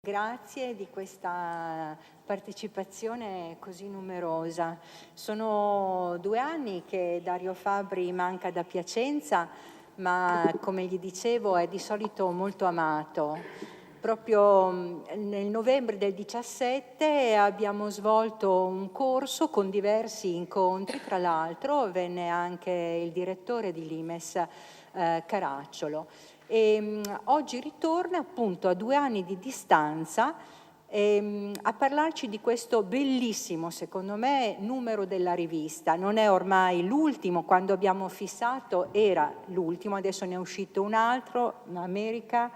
grazie di questa partecipazione così numerosa. Sono 2 anni che Dario Fabbri manca da Piacenza, ma come gli dicevo è di solito molto amato. Proprio nel novembre del 17 abbiamo svolto un corso con diversi incontri, tra l'altro venne anche il direttore di Limes, Caracciolo. E oggi ritorna appunto a 2 anni di distanza a parlarci di questo bellissimo, secondo me, numero della rivista. Non è ormai l'ultimo, quando abbiamo fissato era l'ultimo, adesso ne è uscito un altro, America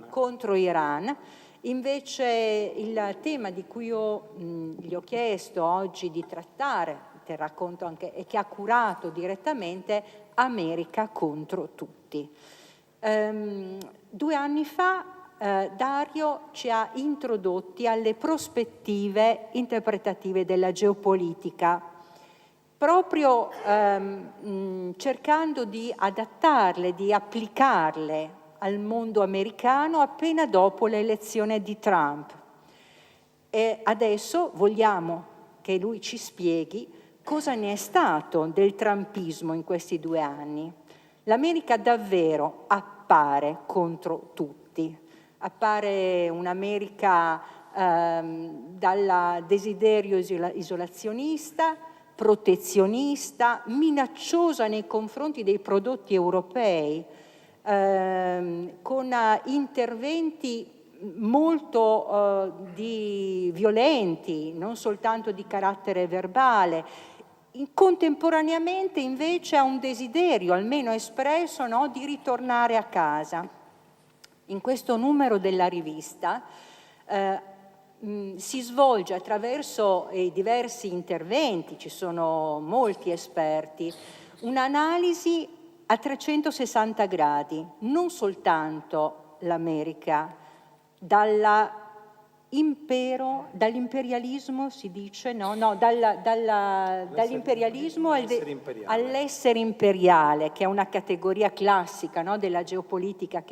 contro Iran. Invece il tema di cui io gli ho chiesto oggi di trattare, te racconto anche, e che ha curato direttamente, America contro tutti. 2 anni fa Dario ci ha introdotti alle prospettive interpretative della geopolitica, proprio cercando di adattarle, di applicarle al mondo americano appena dopo l'elezione di Trump. E adesso vogliamo che lui ci spieghi cosa ne è stato del trumpismo in questi 2 anni. L'America davvero appare contro tutti, appare un'America dal desiderio isolazionista, protezionista, minacciosa nei confronti dei prodotti europei, con interventi molto violenti, non soltanto di carattere verbale. Contemporaneamente invece ha un desiderio, almeno espresso, no, di ritornare a casa. In questo numero della rivista si svolge attraverso i diversi interventi, ci sono molti esperti, un'analisi a 360 gradi, non soltanto l'America, dall'imperialismo si dice, dall'imperialismo all'essere imperiale, che è una categoria classica, no, della geopolitica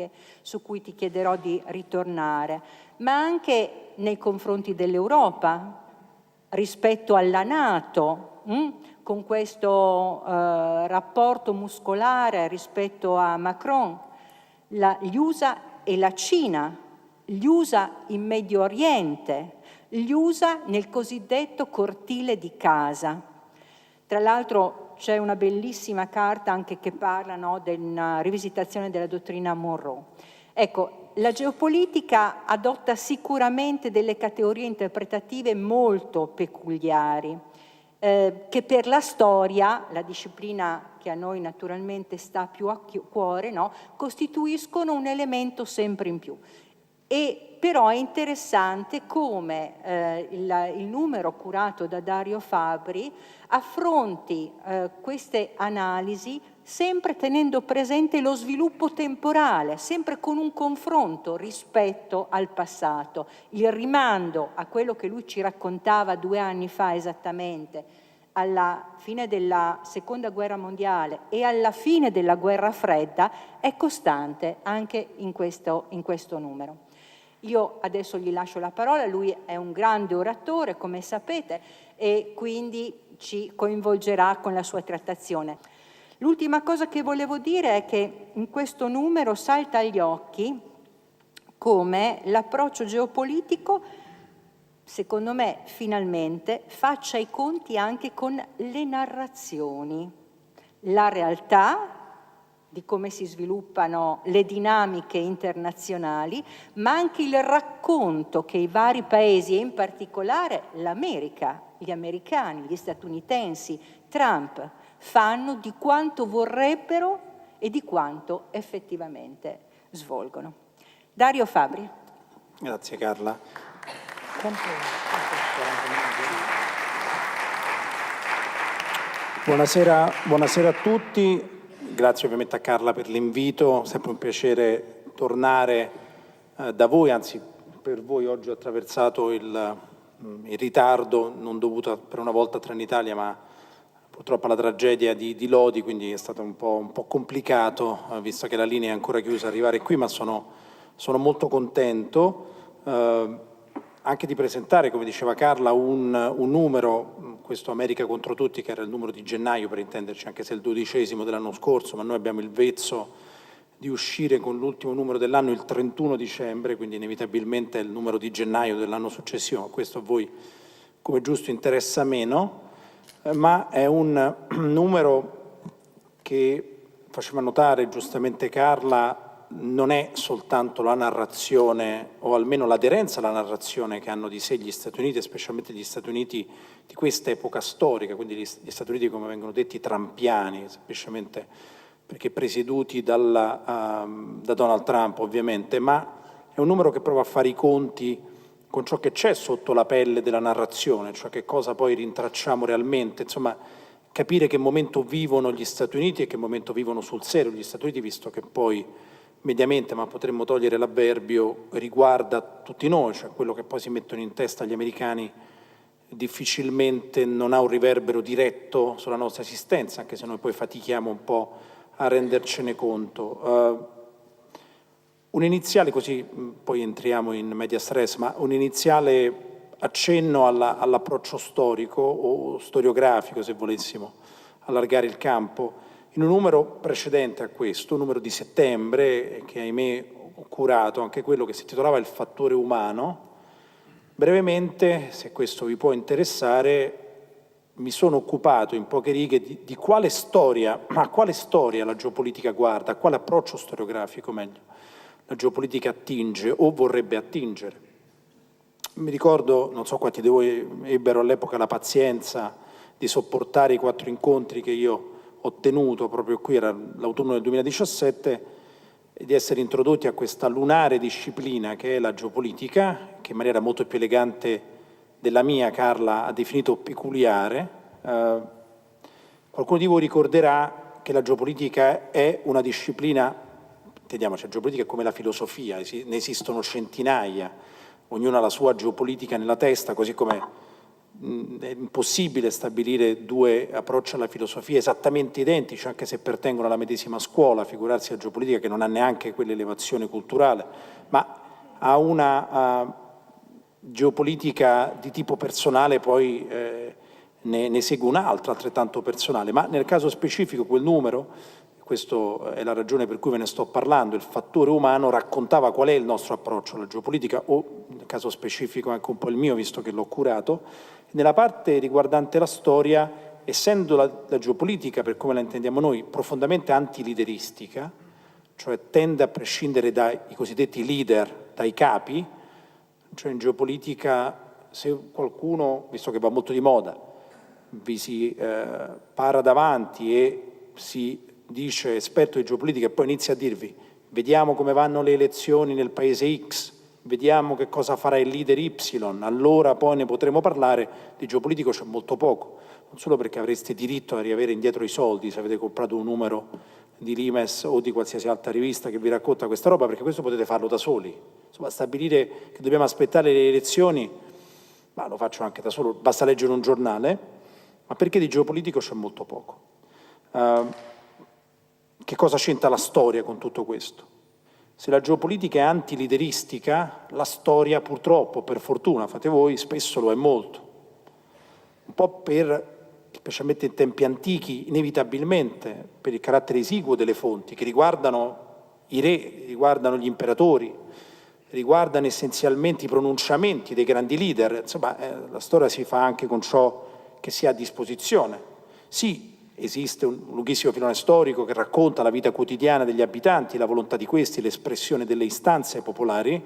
su cui ti chiederò di ritornare, ma anche nei confronti dell'Europa, rispetto alla NATO, con questo rapporto muscolare rispetto a Macron, gli USA e la Cina, gli USA in Medio Oriente, gli USA nel cosiddetto cortile di casa. Tra l'altro c'è una bellissima carta anche che parla, no, della rivisitazione della dottrina Monroe. Ecco, la geopolitica adotta sicuramente delle categorie interpretative molto peculiari, che per la storia, la disciplina che a noi naturalmente sta più a cuore, no, costituiscono un elemento sempre in più. E però è interessante come il numero curato da Dario Fabbri affronti queste analisi sempre tenendo presente lo sviluppo temporale, sempre con un confronto rispetto al passato, il rimando a quello che lui ci raccontava 2 anni fa esattamente, alla fine della Seconda Guerra Mondiale e alla fine della Guerra Fredda, è costante anche in questo numero. Io adesso gli lascio la parola, lui è un grande oratore, come sapete, e quindi ci coinvolgerà con la sua trattazione. L'ultima cosa che volevo dire è che in questo numero salta agli occhi come l'approccio geopolitico, secondo me, finalmente, faccia i conti anche con le narrazioni, la realtà di come si sviluppano le dinamiche internazionali, ma anche il racconto che i vari paesi, e in particolare l'America, gli americani, gli statunitensi, Trump, fanno di quanto vorrebbero e di quanto effettivamente svolgono. Dario Fabbri. Grazie Carla. Buonasera a tutti. Grazie ovviamente a Carla per l'invito, sempre un piacere tornare da voi, anzi per voi oggi ho attraversato il ritardo non dovuto per una volta a Trenitalia, ma purtroppo alla tragedia di Lodi, quindi è stato un po' complicato, visto che la linea è ancora chiusa, arrivare qui, ma sono molto contento anche di presentare, come diceva Carla, un numero, questo America contro tutti, che era il numero di gennaio per intenderci, anche se è il 12° dell'anno scorso, ma noi abbiamo il vezzo di uscire con l'ultimo numero dell'anno il 31 dicembre, quindi inevitabilmente è il numero di gennaio dell'anno successivo. Questo a voi, come giusto, interessa meno, ma è un numero che, faceva notare giustamente Carla, non è soltanto la narrazione, o almeno l'aderenza alla narrazione che hanno di sé gli Stati Uniti, e specialmente gli Stati Uniti di questa epoca storica, quindi gli Stati Uniti come vengono detti trampiani, semplicemente perché presieduti da Donald Trump ovviamente, ma è un numero che prova a fare i conti con ciò che c'è sotto la pelle della narrazione, cioè che cosa poi rintracciamo realmente, insomma capire che momento vivono gli Stati Uniti e che momento vivono sul serio gli Stati Uniti, visto che poi mediamente, ma potremmo togliere l'avverbio, riguarda tutti noi, cioè quello che poi si mettono in testa gli americani difficilmente non ha un riverbero diretto sulla nostra esistenza, anche se noi poi fatichiamo un po' a rendercene conto. Un iniziale, così poi entriamo in medias res, ma un iniziale accenno all'approccio storico o storiografico, se volessimo allargare il campo, in un numero precedente a questo, un numero di settembre, che ahimè ho curato, anche quello che si titolava Il fattore umano. Brevemente, se questo vi può interessare, mi sono occupato in poche righe di quale storia, a quale storia la geopolitica guarda, a quale approccio storiografico, meglio, la geopolitica attinge o vorrebbe attingere. Mi ricordo, non so quanti di voi ebbero all'epoca la pazienza di sopportare i 4 incontri che io ho tenuto proprio qui, era l'autunno del 2017, e di essere introdotti a questa lunare disciplina che è la geopolitica, che in maniera molto più elegante della mia Carla ha definito peculiare. Qualcuno di voi ricorderà che la geopolitica è una disciplina, intendiamoci, la geopolitica è come la filosofia, ne esistono centinaia, ognuno ha la sua geopolitica nella testa, così come è impossibile stabilire 2 approcci alla filosofia esattamente identici, anche se pertengono alla medesima scuola, figurarsi la geopolitica che non ha neanche quell'elevazione culturale, ma ha una geopolitica di tipo personale, poi ne segue un'altra altrettanto personale, ma nel caso specifico quel numero, questa è la ragione per cui ve ne sto parlando, il fattore umano raccontava qual è il nostro approccio alla geopolitica, o nel caso specifico anche un po' il mio, visto che l'ho curato. Nella parte riguardante la storia, essendo la geopolitica, per come la intendiamo noi, profondamente antilideristica, cioè tende a prescindere dai cosiddetti leader, dai capi, cioè in geopolitica se qualcuno, visto che va molto di moda, vi si para davanti e si dice esperto di geopolitica e poi inizia a dirvi vediamo come vanno le elezioni nel paese X, vediamo che cosa farà il leader Y, allora poi ne potremo parlare, di geopolitico c'è molto poco, non solo perché avreste diritto a riavere indietro i soldi se avete comprato un numero di Limes o di qualsiasi altra rivista che vi racconta questa roba, perché questo potete farlo da soli. Insomma, stabilire che dobbiamo aspettare le elezioni, ma lo faccio anche da solo, basta leggere un giornale, ma perché di geopolitico c'è molto poco. Che cosa c'entra la storia con tutto questo? Se la geopolitica è antilideristica, la storia purtroppo, per fortuna, fate voi, spesso lo è molto. Un po' per, specialmente in tempi antichi, inevitabilmente, per il carattere esiguo delle fonti, che riguardano i re, riguardano gli imperatori, riguardano essenzialmente i pronunciamenti dei grandi leader. Insomma, la storia si fa anche con ciò che si ha a disposizione. Sì, esiste un lunghissimo filone storico che racconta la vita quotidiana degli abitanti, la volontà di questi, l'espressione delle istanze popolari,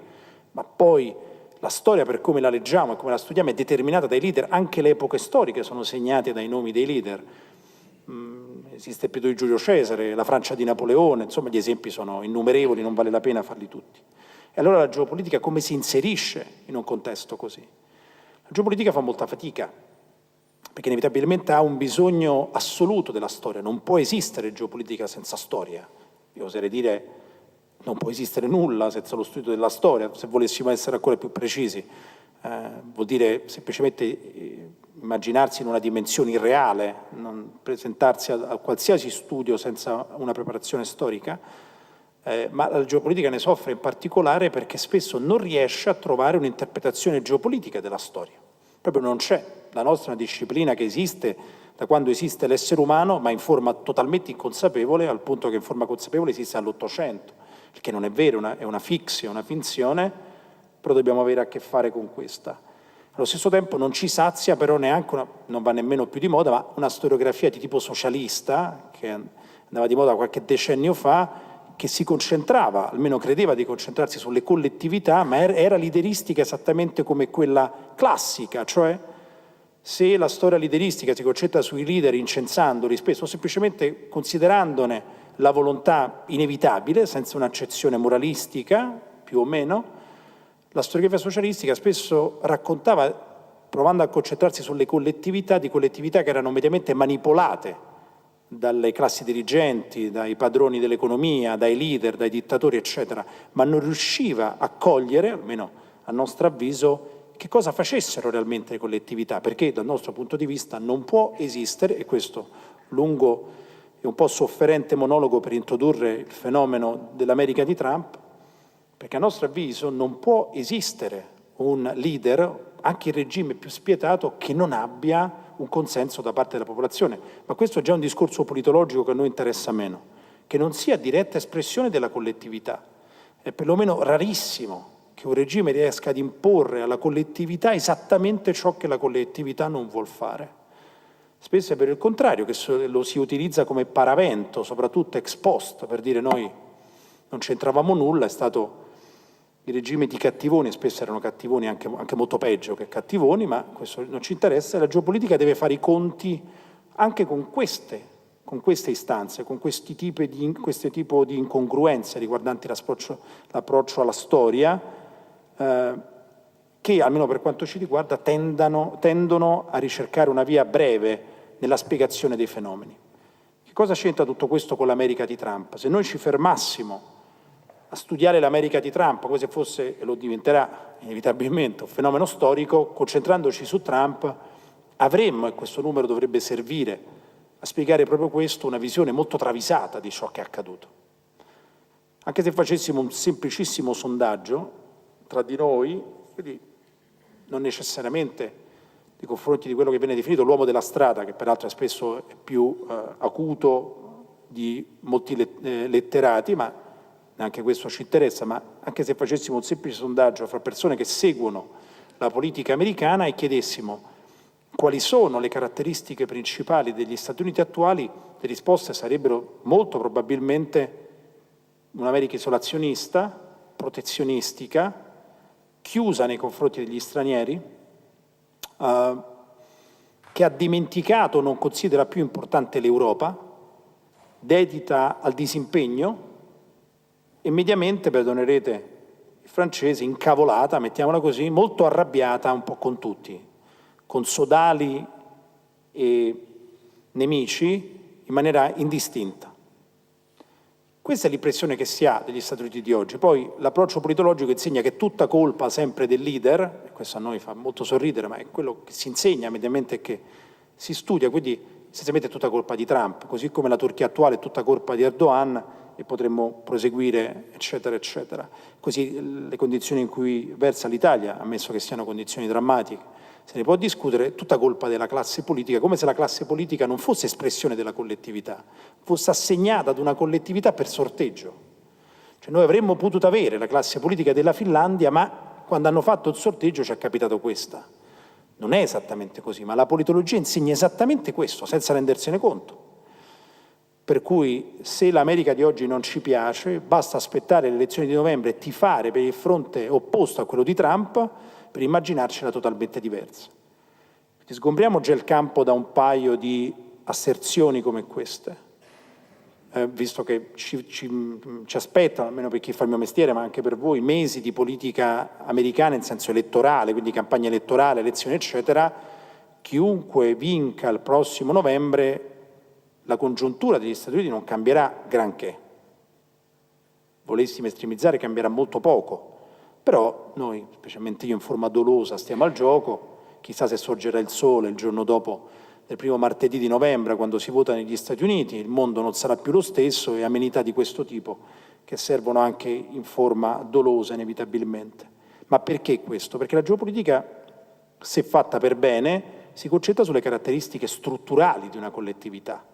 ma poi la storia, per come la leggiamo e come la studiamo, è determinata dai leader. Anche le epoche storiche sono segnate dai nomi dei leader. Esiste il periodo di Giulio Cesare, la Francia di Napoleone, insomma gli esempi sono innumerevoli, non vale la pena farli tutti. E allora la geopolitica come si inserisce in un contesto così? La geopolitica fa molta fatica, perché inevitabilmente ha un bisogno assoluto della storia. Non può esistere geopolitica senza storia. Io oserei dire non può esistere nulla senza lo studio della storia, se volessimo essere ancora più precisi. Vuol dire semplicemente immaginarsi in una dimensione irreale, non presentarsi a qualsiasi studio senza una preparazione storica. ma la geopolitica ne soffre in particolare perché spesso non riesce a trovare un'interpretazione geopolitica della storia. Proprio non c'è. La nostra è una disciplina che esiste da quando esiste l'essere umano, ma in forma totalmente inconsapevole, al punto che in forma consapevole esiste dall'Ottocento, il che non è vero, è una fiction, una finzione, però dobbiamo avere a che fare con questa. Allo stesso tempo non ci sazia però neanche, non va nemmeno più di moda, ma una storiografia di tipo socialista, che andava di moda qualche decennio fa, che si concentrava, almeno credeva di concentrarsi sulle collettività, ma era lideristica esattamente come quella classica, cioè se la storia lideristica si concentra sui leader incensandoli spesso o semplicemente considerandone la volontà inevitabile, senza un'accezione moralistica, più o meno, la storiografia socialistica spesso raccontava, provando a concentrarsi sulle collettività, di collettività che erano mediamente manipolate dalle classi dirigenti, dai padroni dell'economia, dai leader, dai dittatori, eccetera, ma non riusciva a cogliere, almeno a nostro avviso, che cosa facessero realmente le collettività, perché dal nostro punto di vista non può esistere, e questo lungo e un po' sofferente monologo per introdurre il fenomeno dell'America di Trump, perché a nostro avviso non può esistere un leader, anche il regime più spietato, che non abbia un consenso da parte della popolazione. Ma questo è già un discorso politologico che a noi interessa meno, che non sia diretta espressione della collettività. È perlomeno rarissimo che un regime riesca ad imporre alla collettività esattamente ciò che la collettività non vuol fare. Spesso è per il contrario, che lo si utilizza come paravento, soprattutto ex post, per dire noi non c'entravamo nulla, è stato il regime di cattivoni, spesso erano cattivoni anche molto peggio che cattivoni, ma questo non ci interessa, e la geopolitica deve fare i conti anche con queste istanze, con questo tipo di incongruenze riguardanti l'approccio alla storia, che, almeno per quanto ci riguarda, tendono a ricercare una via breve nella spiegazione dei fenomeni. Che cosa c'entra tutto questo con l'America di Trump? Se noi ci fermassimo a studiare l'America di Trump come se fosse, e lo diventerà inevitabilmente, un fenomeno storico, concentrandoci su Trump, avremmo, e questo numero dovrebbe servire a spiegare proprio questo, una visione molto travisata di ciò che è accaduto. Anche se facessimo un semplicissimo sondaggio tra di noi, quindi non necessariamente nei confronti di quello che viene definito l'uomo della strada, che peraltro spesso è più acuto di molti letterati, ma neanche questo ci interessa, ma anche se facessimo un semplice sondaggio fra persone che seguono la politica americana e chiedessimo quali sono le caratteristiche principali degli Stati Uniti attuali, le risposte sarebbero molto probabilmente un'America isolazionista, protezionistica, chiusa nei confronti degli stranieri, che ha dimenticato o non considera più importante l'Europa, dedita al disimpegno e mediamente, perdonerete il francese, incavolata, mettiamola così, molto arrabbiata un po' con tutti, con sodali e nemici in maniera indistinta. Questa è l'impressione che si ha degli Stati Uniti di oggi. Poi l'approccio politologico insegna che è tutta colpa sempre del leader, e questo a noi fa molto sorridere, ma è quello che si insegna mediamente e che si studia, quindi essenzialmente è tutta colpa di Trump, così come la Turchia attuale è tutta colpa di Erdogan, e potremmo proseguire, eccetera, eccetera. Così le condizioni in cui versa l'Italia, ammesso che siano condizioni drammatiche, se ne può discutere, è tutta colpa della classe politica, come se la classe politica non fosse espressione della collettività, fosse assegnata ad una collettività per sorteggio. Cioè noi avremmo potuto avere la classe politica della Finlandia, ma quando hanno fatto il sorteggio ci è capitato questa. Non è esattamente così, ma la politologia insegna esattamente questo, senza rendersene conto. Per cui se l'America di oggi non ci piace, basta aspettare le elezioni di novembre e tifare per il fronte opposto a quello di Trump per immaginarcela totalmente diversa. Quindi sgombriamo già il campo da un paio di asserzioni come queste, visto che ci aspettano, almeno per chi fa il mio mestiere, ma anche per voi, mesi di politica americana in senso elettorale, quindi campagna elettorale, elezioni, eccetera. Chiunque vinca il prossimo novembre, la congiuntura degli Stati Uniti non cambierà granché. Volessimo estremizzare, cambierà molto poco. Però noi, specialmente io in forma dolosa, stiamo al gioco. Chissà se sorgerà il sole il giorno dopo del primo martedì di novembre, quando si vota negli Stati Uniti, il mondo non sarà più lo stesso e amenità di questo tipo che servono anche in forma dolosa inevitabilmente. Ma perché questo? Perché la geopolitica, se fatta per bene, si concentra sulle caratteristiche strutturali di una collettività.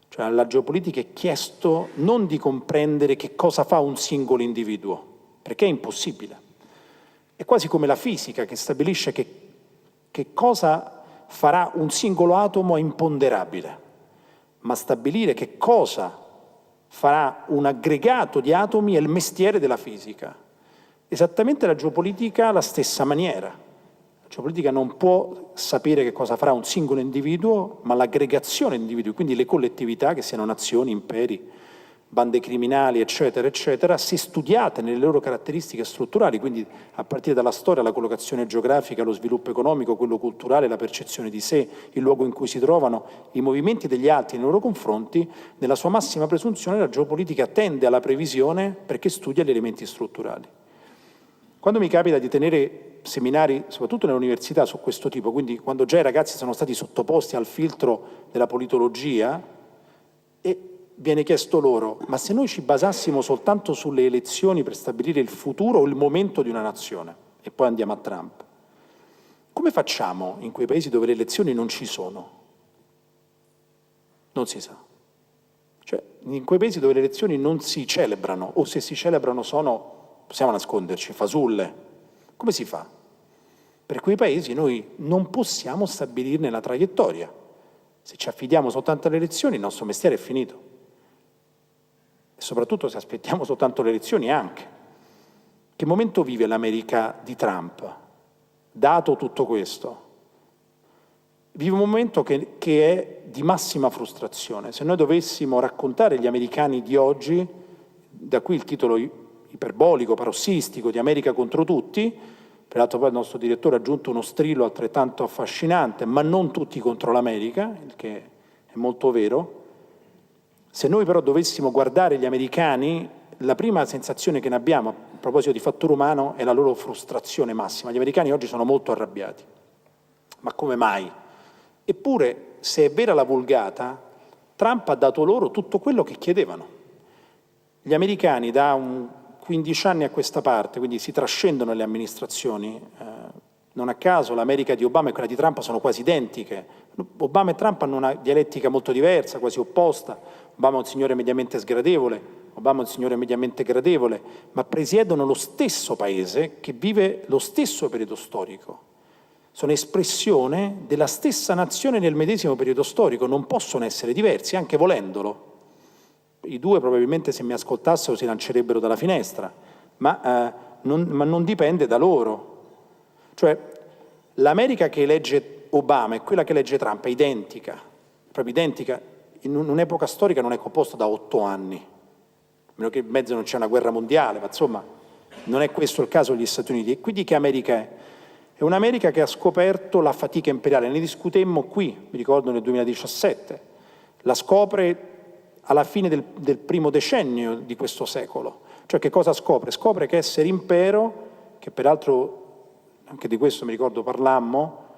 Cioè alla geopolitica è chiesto non di comprendere che cosa fa un singolo individuo, perché è impossibile. È quasi come la fisica che stabilisce che cosa farà un singolo atomo è imponderabile, ma stabilire che cosa farà un aggregato di atomi è il mestiere della fisica. Esattamente la geopolitica ha la stessa maniera. La geopolitica non può sapere che cosa farà un singolo individuo, ma l'aggregazione di individui, quindi le collettività, che siano nazioni, imperi, bande criminali, eccetera, eccetera, se studiate nelle loro caratteristiche strutturali, quindi a partire dalla storia, la collocazione geografica, lo sviluppo economico, quello culturale, la percezione di sé, il luogo in cui si trovano, i movimenti degli altri nei loro confronti, nella sua massima presunzione la geopolitica tende alla previsione perché studia gli elementi strutturali. Quando mi capita di tenere seminari, soprattutto nell'università, su questo tipo, quindi quando già i ragazzi sono stati sottoposti al filtro della politologia, e viene chiesto loro, ma se noi ci basassimo soltanto sulle elezioni per stabilire il futuro o il momento di una nazione, e poi andiamo a Trump, come facciamo in quei paesi dove le elezioni non ci sono? Non si sa. Cioè, in quei paesi dove le elezioni non si celebrano, o se si celebrano sono, possiamo nasconderci, fasulle, come si fa? Per quei paesi noi non possiamo stabilirne la traiettoria. Se ci affidiamo soltanto alle elezioni, il nostro mestiere è finito. E soprattutto se aspettiamo soltanto le elezioni anche. Che momento vive l'America di Trump? Dato tutto questo, vive un momento che è di massima frustrazione. Se noi dovessimo raccontare gli americani di oggi, da qui il titolo iperbolico, parossistico di America contro tutti, peraltro poi il nostro direttore ha aggiunto uno strillo altrettanto affascinante, ma non tutti contro l'America, il che è molto vero. Se noi però dovessimo guardare gli americani, la prima sensazione che ne abbiamo a proposito di fattore umano è la loro frustrazione massima. Gli americani oggi sono molto arrabbiati. Ma come mai? Eppure, se è vera la vulgata, Trump ha dato loro tutto quello che chiedevano. Gli americani da 15 anni a questa parte, quindi si trascendono le amministrazioni, non a caso l'America di Obama e quella di Trump sono quasi identiche. Obama e Trump hanno una dialettica molto diversa, quasi opposta. Obama è un signore mediamente sgradevole, Obama è un signore mediamente gradevole, ma presiedono lo stesso paese che vive lo stesso periodo storico. Sono espressione della stessa nazione nel medesimo periodo storico, non possono essere diversi, anche volendolo. I due probabilmente, se mi ascoltassero, si lancerebbero dalla finestra, ma non dipende da loro. Cioè, l'America che elegge Obama e quella che elegge Trump è identica, proprio identica. In un'epoca storica non è composta da 8 anni, a meno che in mezzo non c'è una guerra mondiale, ma insomma non è questo il caso degli Stati Uniti. E quindi che America è? È un'America che ha scoperto la fatica imperiale, ne discutemmo qui, mi ricordo nel 2017, la scopre alla fine del primo decennio di questo secolo. Cioè che cosa scopre? Scopre che essere impero, che peraltro anche di questo mi ricordo parlammo,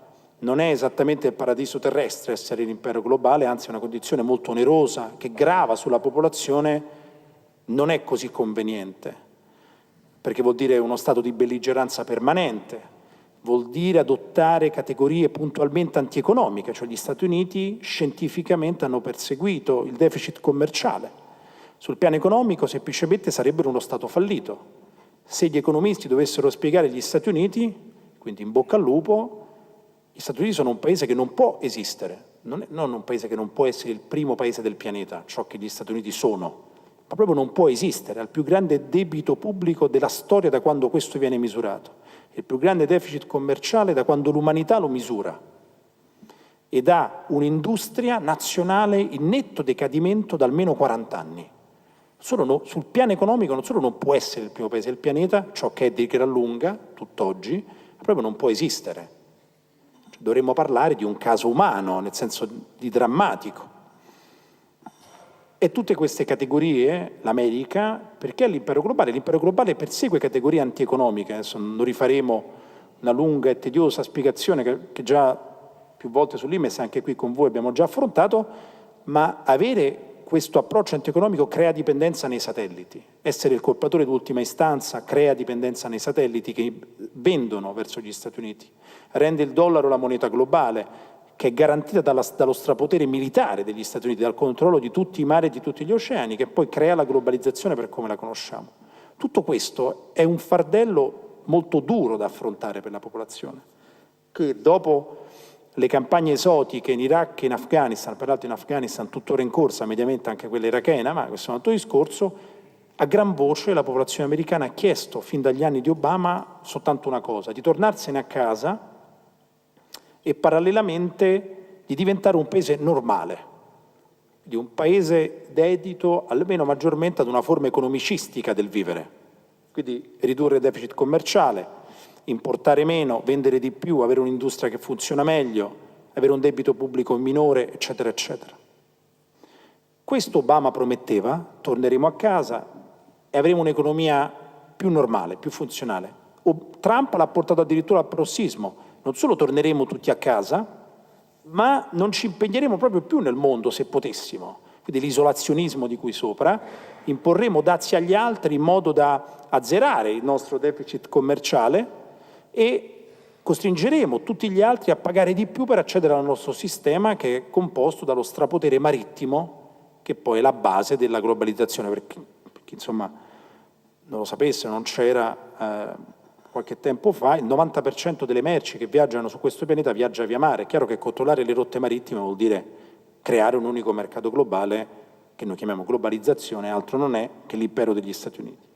non è esattamente il paradiso terrestre essere l'impero globale, anzi è una condizione molto onerosa che grava sulla popolazione, non è così conveniente, perché vuol dire uno stato di belligeranza permanente, vuol dire adottare categorie puntualmente antieconomiche, cioè gli Stati Uniti scientificamente hanno perseguito il deficit commerciale. Sul piano economico semplicemente sarebbero uno Stato fallito. Se gli economisti dovessero spiegare gli Stati Uniti, quindi in bocca al lupo, gli Stati Uniti sono un paese che non può esistere, non un paese che non può essere il primo paese del pianeta, ciò che gli Stati Uniti sono, ma proprio non può esistere, ha il più grande debito pubblico della storia da quando questo viene misurato, il più grande deficit commerciale da quando l'umanità lo misura, ed ha un'industria nazionale in netto decadimento da almeno 40 anni. Sul piano economico non solo non può essere il primo paese del pianeta, ciò che è di gran lunga, tutt'oggi, proprio non può esistere. Dovremmo parlare di un caso umano, nel senso di drammatico. E tutte queste categorie, l'America, perché l'impero globale persegue categorie antieconomiche, adesso non rifaremo una lunga e tediosa spiegazione che già più volte sull'Imes, anche qui con voi abbiamo già affrontato, ma avere questo approccio antieconomico crea dipendenza nei satelliti. Essere il colpatore d'ultima istanza crea dipendenza nei satelliti che vendono verso gli Stati Uniti. Rende il dollaro la moneta globale, che è garantita dallo strapotere militare degli Stati Uniti, dal controllo di tutti i mari e di tutti gli oceani, che poi crea la globalizzazione per come la conosciamo. Tutto questo è un fardello molto duro da affrontare per la popolazione, che dopo le campagne esotiche in Iraq e in Afghanistan, peraltro in Afghanistan tuttora in corsa, mediamente anche quella irachena, ma questo è un altro discorso, a gran voce la popolazione americana ha chiesto fin dagli anni di Obama soltanto una cosa, di tornarsene a casa e parallelamente di diventare un paese normale, di un paese dedito almeno maggiormente ad una forma economicistica del vivere, quindi ridurre il deficit commerciale, importare meno, vendere di più, avere un'industria che funziona meglio, avere un debito pubblico minore, eccetera, eccetera. Questo Obama prometteva, torneremo a casa e avremo un'economia più normale, più funzionale. Trump l'ha portato addirittura al parossismo, non solo torneremo tutti a casa, ma non ci impegneremo proprio più nel mondo se potessimo. Quindi l'isolazionismo di cui sopra, imporremo dazi agli altri in modo da azzerare il nostro deficit commerciale e costringeremo tutti gli altri a pagare di più per accedere al nostro sistema, che è composto dallo strapotere marittimo, che poi è la base della globalizzazione. Perché insomma, non lo sapesse, non c'era qualche tempo fa, il 90% delle merci che viaggiano su questo pianeta viaggia via mare. È chiaro che controllare le rotte marittime vuol dire creare un unico mercato globale, che noi chiamiamo globalizzazione, altro non è che l'impero degli Stati Uniti.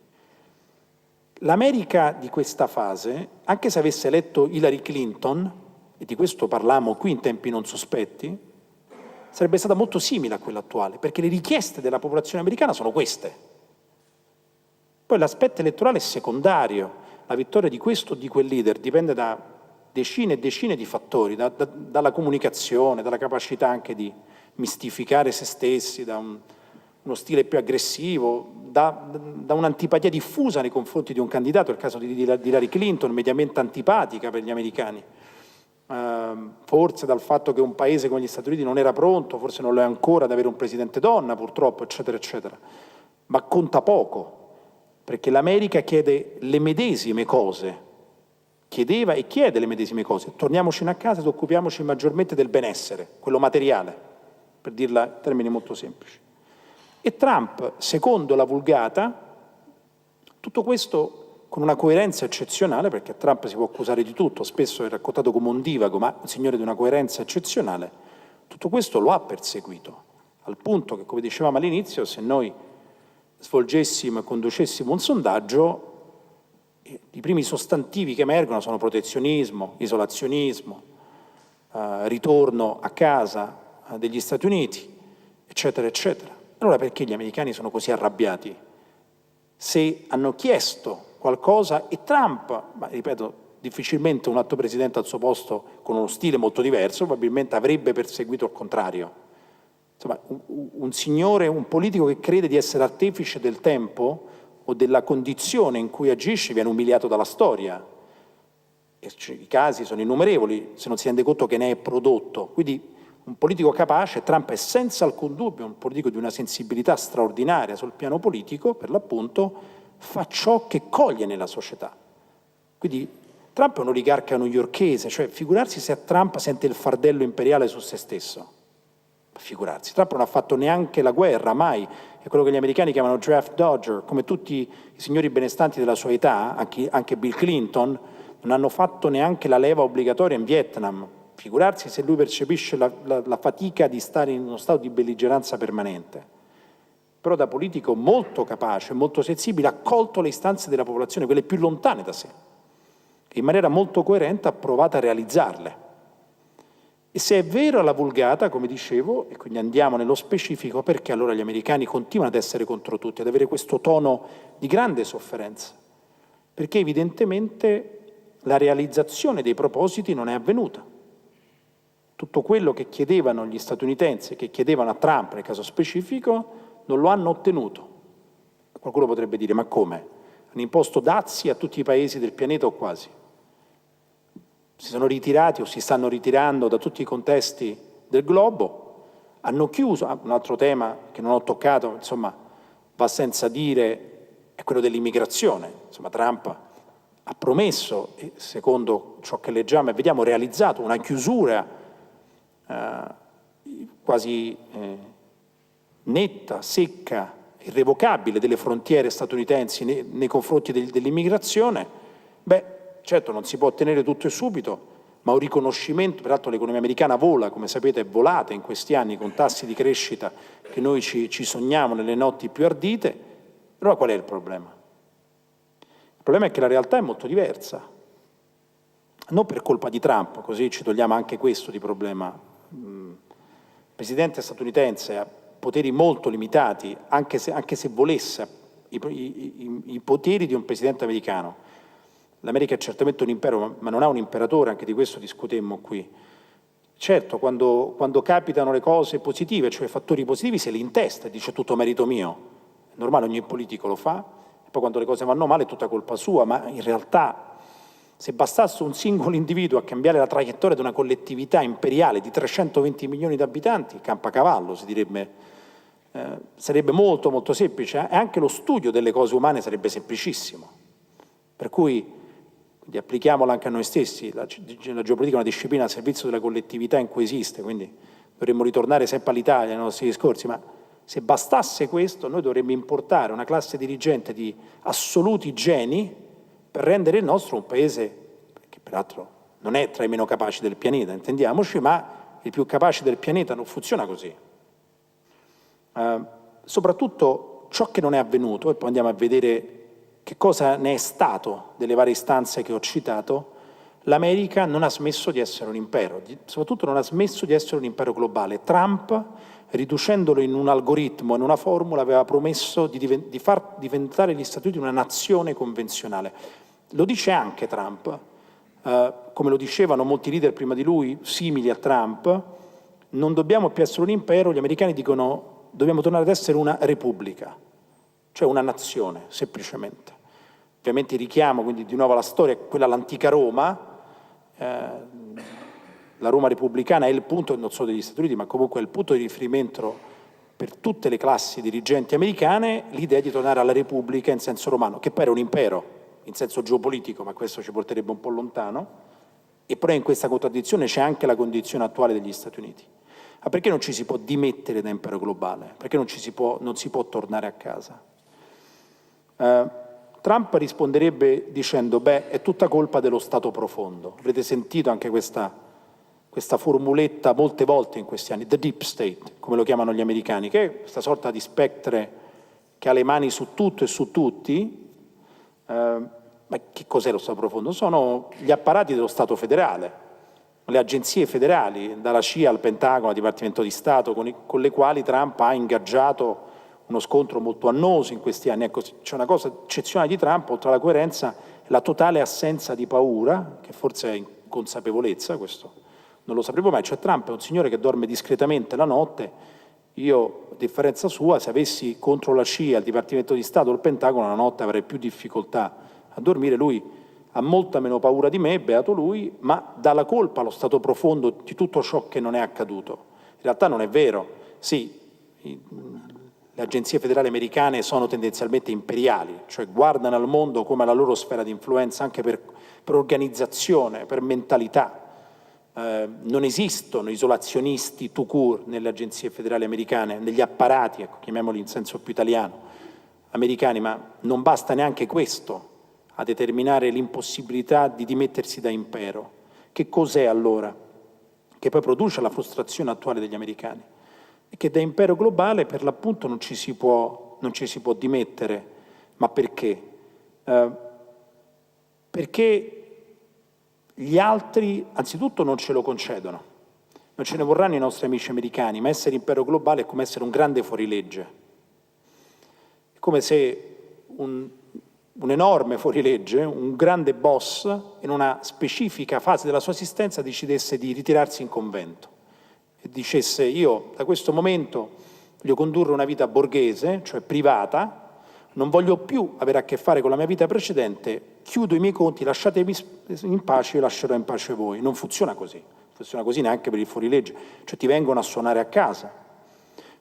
L'America di questa fase, anche se avesse eletto Hillary Clinton, e di questo parlammo qui in tempi non sospetti, sarebbe stata molto simile a quella attuale, perché le richieste della popolazione americana sono queste. Poi l'aspetto elettorale è secondario, la vittoria di questo o di quel leader dipende da decine e decine di fattori, dalla comunicazione, dalla capacità anche di mistificare se stessi, da uno stile più aggressivo, da un'antipatia diffusa nei confronti di un candidato, il caso di Hillary Clinton, mediamente antipatica per gli americani, forse dal fatto che un paese come gli Stati Uniti non era pronto, forse non lo è ancora, ad avere un presidente donna purtroppo, eccetera, eccetera. Ma conta poco, perché l'America chiede le medesime cose, chiedeva e chiede le medesime cose. Torniamocene a casa ed occupiamoci maggiormente del benessere, quello materiale, per dirla in termini molto semplici. E Trump, secondo la vulgata, tutto questo con una coerenza eccezionale, perché a Trump si può accusare di tutto, spesso è raccontato come un divago, ma un signore di una coerenza eccezionale, tutto questo lo ha perseguito, al punto che, come dicevamo all'inizio, se noi svolgessimo e conducessimo un sondaggio, i primi sostantivi che emergono sono protezionismo, isolazionismo, ritorno a casa degli Stati Uniti, eccetera, eccetera. Allora perché gli americani sono così arrabbiati? Se hanno chiesto qualcosa e Trump, ma ripeto, difficilmente un altro presidente al suo posto con uno stile molto diverso, probabilmente avrebbe perseguito il contrario. Insomma, un signore, un politico che crede di essere artefice del tempo o della condizione in cui agisce viene umiliato dalla storia. E i casi sono innumerevoli, se non si rende conto che ne è prodotto. Quindi un politico capace, Trump è senza alcun dubbio un politico di una sensibilità straordinaria sul piano politico, per l'appunto, fa ciò che coglie nella società. Quindi Trump è un oligarca newyorkese, cioè figurarsi se a Trump sente il fardello imperiale su se stesso. Figurarsi, Trump non ha fatto neanche la guerra, mai, è quello che gli americani chiamano draft dodger, come tutti i signori benestanti della sua età, anche Bill Clinton, non hanno fatto neanche la leva obbligatoria in Vietnam. Figurarsi se lui percepisce la fatica di stare in uno stato di belligeranza permanente. Però da politico molto capace, molto sensibile, ha colto le istanze della popolazione, quelle più lontane da sé, e in maniera molto coerente ha provato a realizzarle. E se è vera la vulgata, come dicevo, e quindi andiamo nello specifico, perché allora gli americani continuano ad essere contro tutti, ad avere questo tono di grande sofferenza? Perché evidentemente la realizzazione dei propositi non è avvenuta. Tutto quello che chiedevano gli statunitensi, che chiedevano a Trump nel caso specifico, non lo hanno ottenuto. Qualcuno potrebbe dire, ma come? Hanno imposto dazi a tutti i paesi del pianeta o quasi. Si sono ritirati o si stanno ritirando da tutti i contesti del globo, hanno chiuso. Un altro tema che non ho toccato, insomma, va senza dire, è quello dell'immigrazione. Insomma, Trump ha promesso, e secondo ciò che leggiamo e vediamo, realizzato una chiusura quasi netta, secca, irrevocabile delle frontiere statunitensi nei confronti dell'immigrazione. Beh, certo non si può ottenere tutto e subito, ma un riconoscimento, peraltro l'economia americana vola, come sapete è volata in questi anni con tassi di crescita che noi ci sogniamo nelle notti più ardite. Allora qual è il problema? Il problema è che la realtà è molto diversa, non per colpa di Trump, così ci togliamo anche questo di problema. Il presidente statunitense ha poteri molto limitati, anche se volesse i poteri di un presidente americano. L'America è certamente un impero, ma non ha un imperatore, anche di questo discutemmo qui. Certo, quando capitano le cose positive, cioè fattori positivi, se li intesta e dice tutto merito mio. È normale, ogni politico lo fa, e poi quando le cose vanno male è tutta colpa sua, ma in realtà se bastasse un singolo individuo a cambiare la traiettoria di una collettività imperiale di 320 milioni di abitanti, campacavallo si direbbe, sarebbe molto molto semplice, e anche lo studio delle cose umane sarebbe semplicissimo. Per cui applichiamola anche a noi stessi, la geopolitica è una disciplina al servizio della collettività in cui esiste, quindi dovremmo ritornare sempre all'Italia nei nostri discorsi, ma se bastasse questo noi dovremmo importare una classe dirigente di assoluti geni per rendere il nostro un paese, che peraltro non è tra i meno capaci del pianeta, intendiamoci, ma il più capace del pianeta. Non funziona così. Soprattutto ciò che non è avvenuto, e poi andiamo a vedere che cosa ne è stato delle varie istanze che ho citato. L'America non ha smesso di essere un impero, soprattutto non ha smesso di essere un impero globale. Trump, riducendolo in un algoritmo, in una formula, aveva promesso di far diventare gli Stati Uniti una nazione convenzionale. Lo dice anche Trump, come lo dicevano molti leader prima di lui, simili a Trump: non dobbiamo più essere un impero, gli americani dicono dobbiamo tornare ad essere una repubblica, cioè una nazione, semplicemente. Ovviamente il richiamo, quindi di nuovo alla storia, quella all'antica Roma, la Roma repubblicana è il punto, non solo degli Stati Uniti, ma comunque è il punto di riferimento per tutte le classi dirigenti americane, l'idea di tornare alla Repubblica in senso romano, che poi era un impero, in senso geopolitico, ma questo ci porterebbe un po' lontano, e però in questa contraddizione c'è anche la condizione attuale degli Stati Uniti. Ma perché non ci si può dimettere da impero globale? Perché non si può tornare a casa? Trump risponderebbe dicendo, beh, è tutta colpa dello Stato profondo. Avrete sentito anche questa formuletta molte volte in questi anni, the deep state, come lo chiamano gli americani, che è questa sorta di spettre che ha le mani su tutto e su tutti. Ma che cos'è lo Stato profondo? Sono gli apparati dello Stato federale, le agenzie federali, dalla CIA al Pentagono, al Dipartimento di Stato, con le quali Trump ha ingaggiato uno scontro molto annoso in questi anni. Ecco, c'è una cosa eccezionale di Trump, oltre alla coerenza, è la totale assenza di paura, che forse è inconsapevolezza, questo non lo sapremo mai. Cioè Trump è un signore che dorme discretamente la notte. Io, a differenza sua, se avessi contro la CIA, il Dipartimento di Stato o il Pentagono, la notte avrei più difficoltà a dormire. Lui ha molta meno paura di me, beato lui, ma dà la colpa allo Stato profondo di tutto ciò che non è accaduto. In realtà non è vero. Sì, le agenzie federali americane sono tendenzialmente imperiali, cioè guardano al mondo come alla loro sfera di influenza, anche per organizzazione, per mentalità. Non esistono isolazionisti tout court nelle agenzie federali americane, negli apparati, ecco, chiamiamoli in senso più italiano, americani, ma non basta neanche questo a determinare l'impossibilità di dimettersi da impero. Che cos'è allora? Che poi produce la frustrazione attuale degli americani. E che da impero globale per l'appunto non ci si può dimettere. Ma perché? Perché gli altri anzitutto non ce lo concedono, non ce ne vorranno i nostri amici americani, ma essere impero globale è come essere un grande fuorilegge. È come se un enorme fuorilegge, un grande boss, in una specifica fase della sua esistenza decidesse di ritirarsi in convento e dicesse: io da questo momento voglio condurre una vita borghese, cioè privata, non voglio più avere a che fare con la mia vita precedente, chiudo i miei conti, lasciatemi in pace, io lascerò in pace voi. Non funziona così neanche per il fuorilegge, cioè ti vengono a suonare a casa,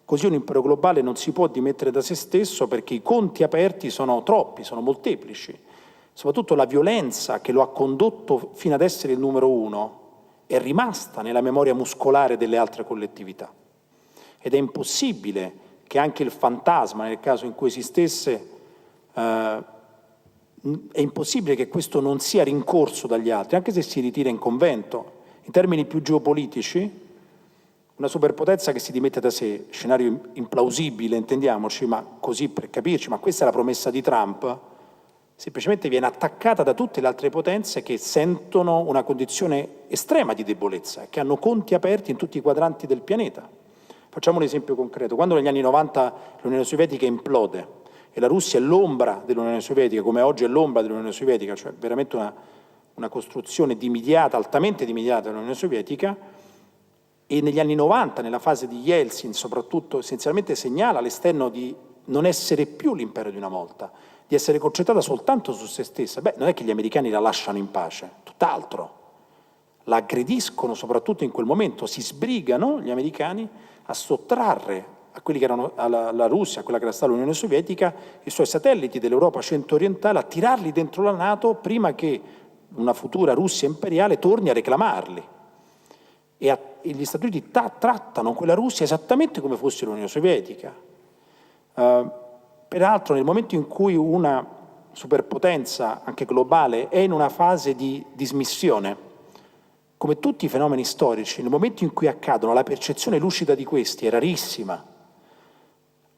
Così un impero globale non si può dimettere da se stesso perché i conti aperti sono troppi, sono molteplici. Soprattutto la violenza che lo ha condotto fino ad essere il numero uno è rimasta nella memoria muscolare delle altre collettività. Ed è impossibile che anche il fantasma, nel caso in cui esistesse, è impossibile che questo non sia rincorso dagli altri, anche se si ritira in convento. In termini più geopolitici, una superpotenza che si dimette da sé, scenario implausibile, intendiamoci, ma così per capirci, ma questa è la promessa di Trump, semplicemente viene attaccata da tutte le altre potenze che sentono una condizione estrema di debolezza, che hanno conti aperti in tutti i quadranti del pianeta. Facciamo un esempio concreto. Quando negli anni 90 l'Unione Sovietica implode e la Russia è l'ombra dell'Unione Sovietica, come oggi è l'ombra dell'Unione Sovietica, cioè veramente una costruzione dimidiata, altamente dimidiata dell'Unione Sovietica, e negli anni 90, nella fase di Yeltsin, soprattutto, essenzialmente segnala all'esterno di non essere più l'impero di una volta, di essere concentrata soltanto su se stessa. Beh, non è che gli americani la lasciano in pace, tutt'altro. La aggrediscono soprattutto in quel momento, si sbrigano gli americani a sottrarre a quelli che erano alla Russia, a quella che era stata l'Unione Sovietica, i suoi satelliti dell'Europa centro-orientale, a tirarli dentro la NATO prima che una futura Russia imperiale torni a reclamarli. E gli Stati Uniti trattano quella Russia esattamente come fosse l'Unione Sovietica. Peraltro nel momento in cui una superpotenza, anche globale, è in una fase di dismissione, come tutti i fenomeni storici, nel momento in cui accadono la percezione lucida di questi è rarissima.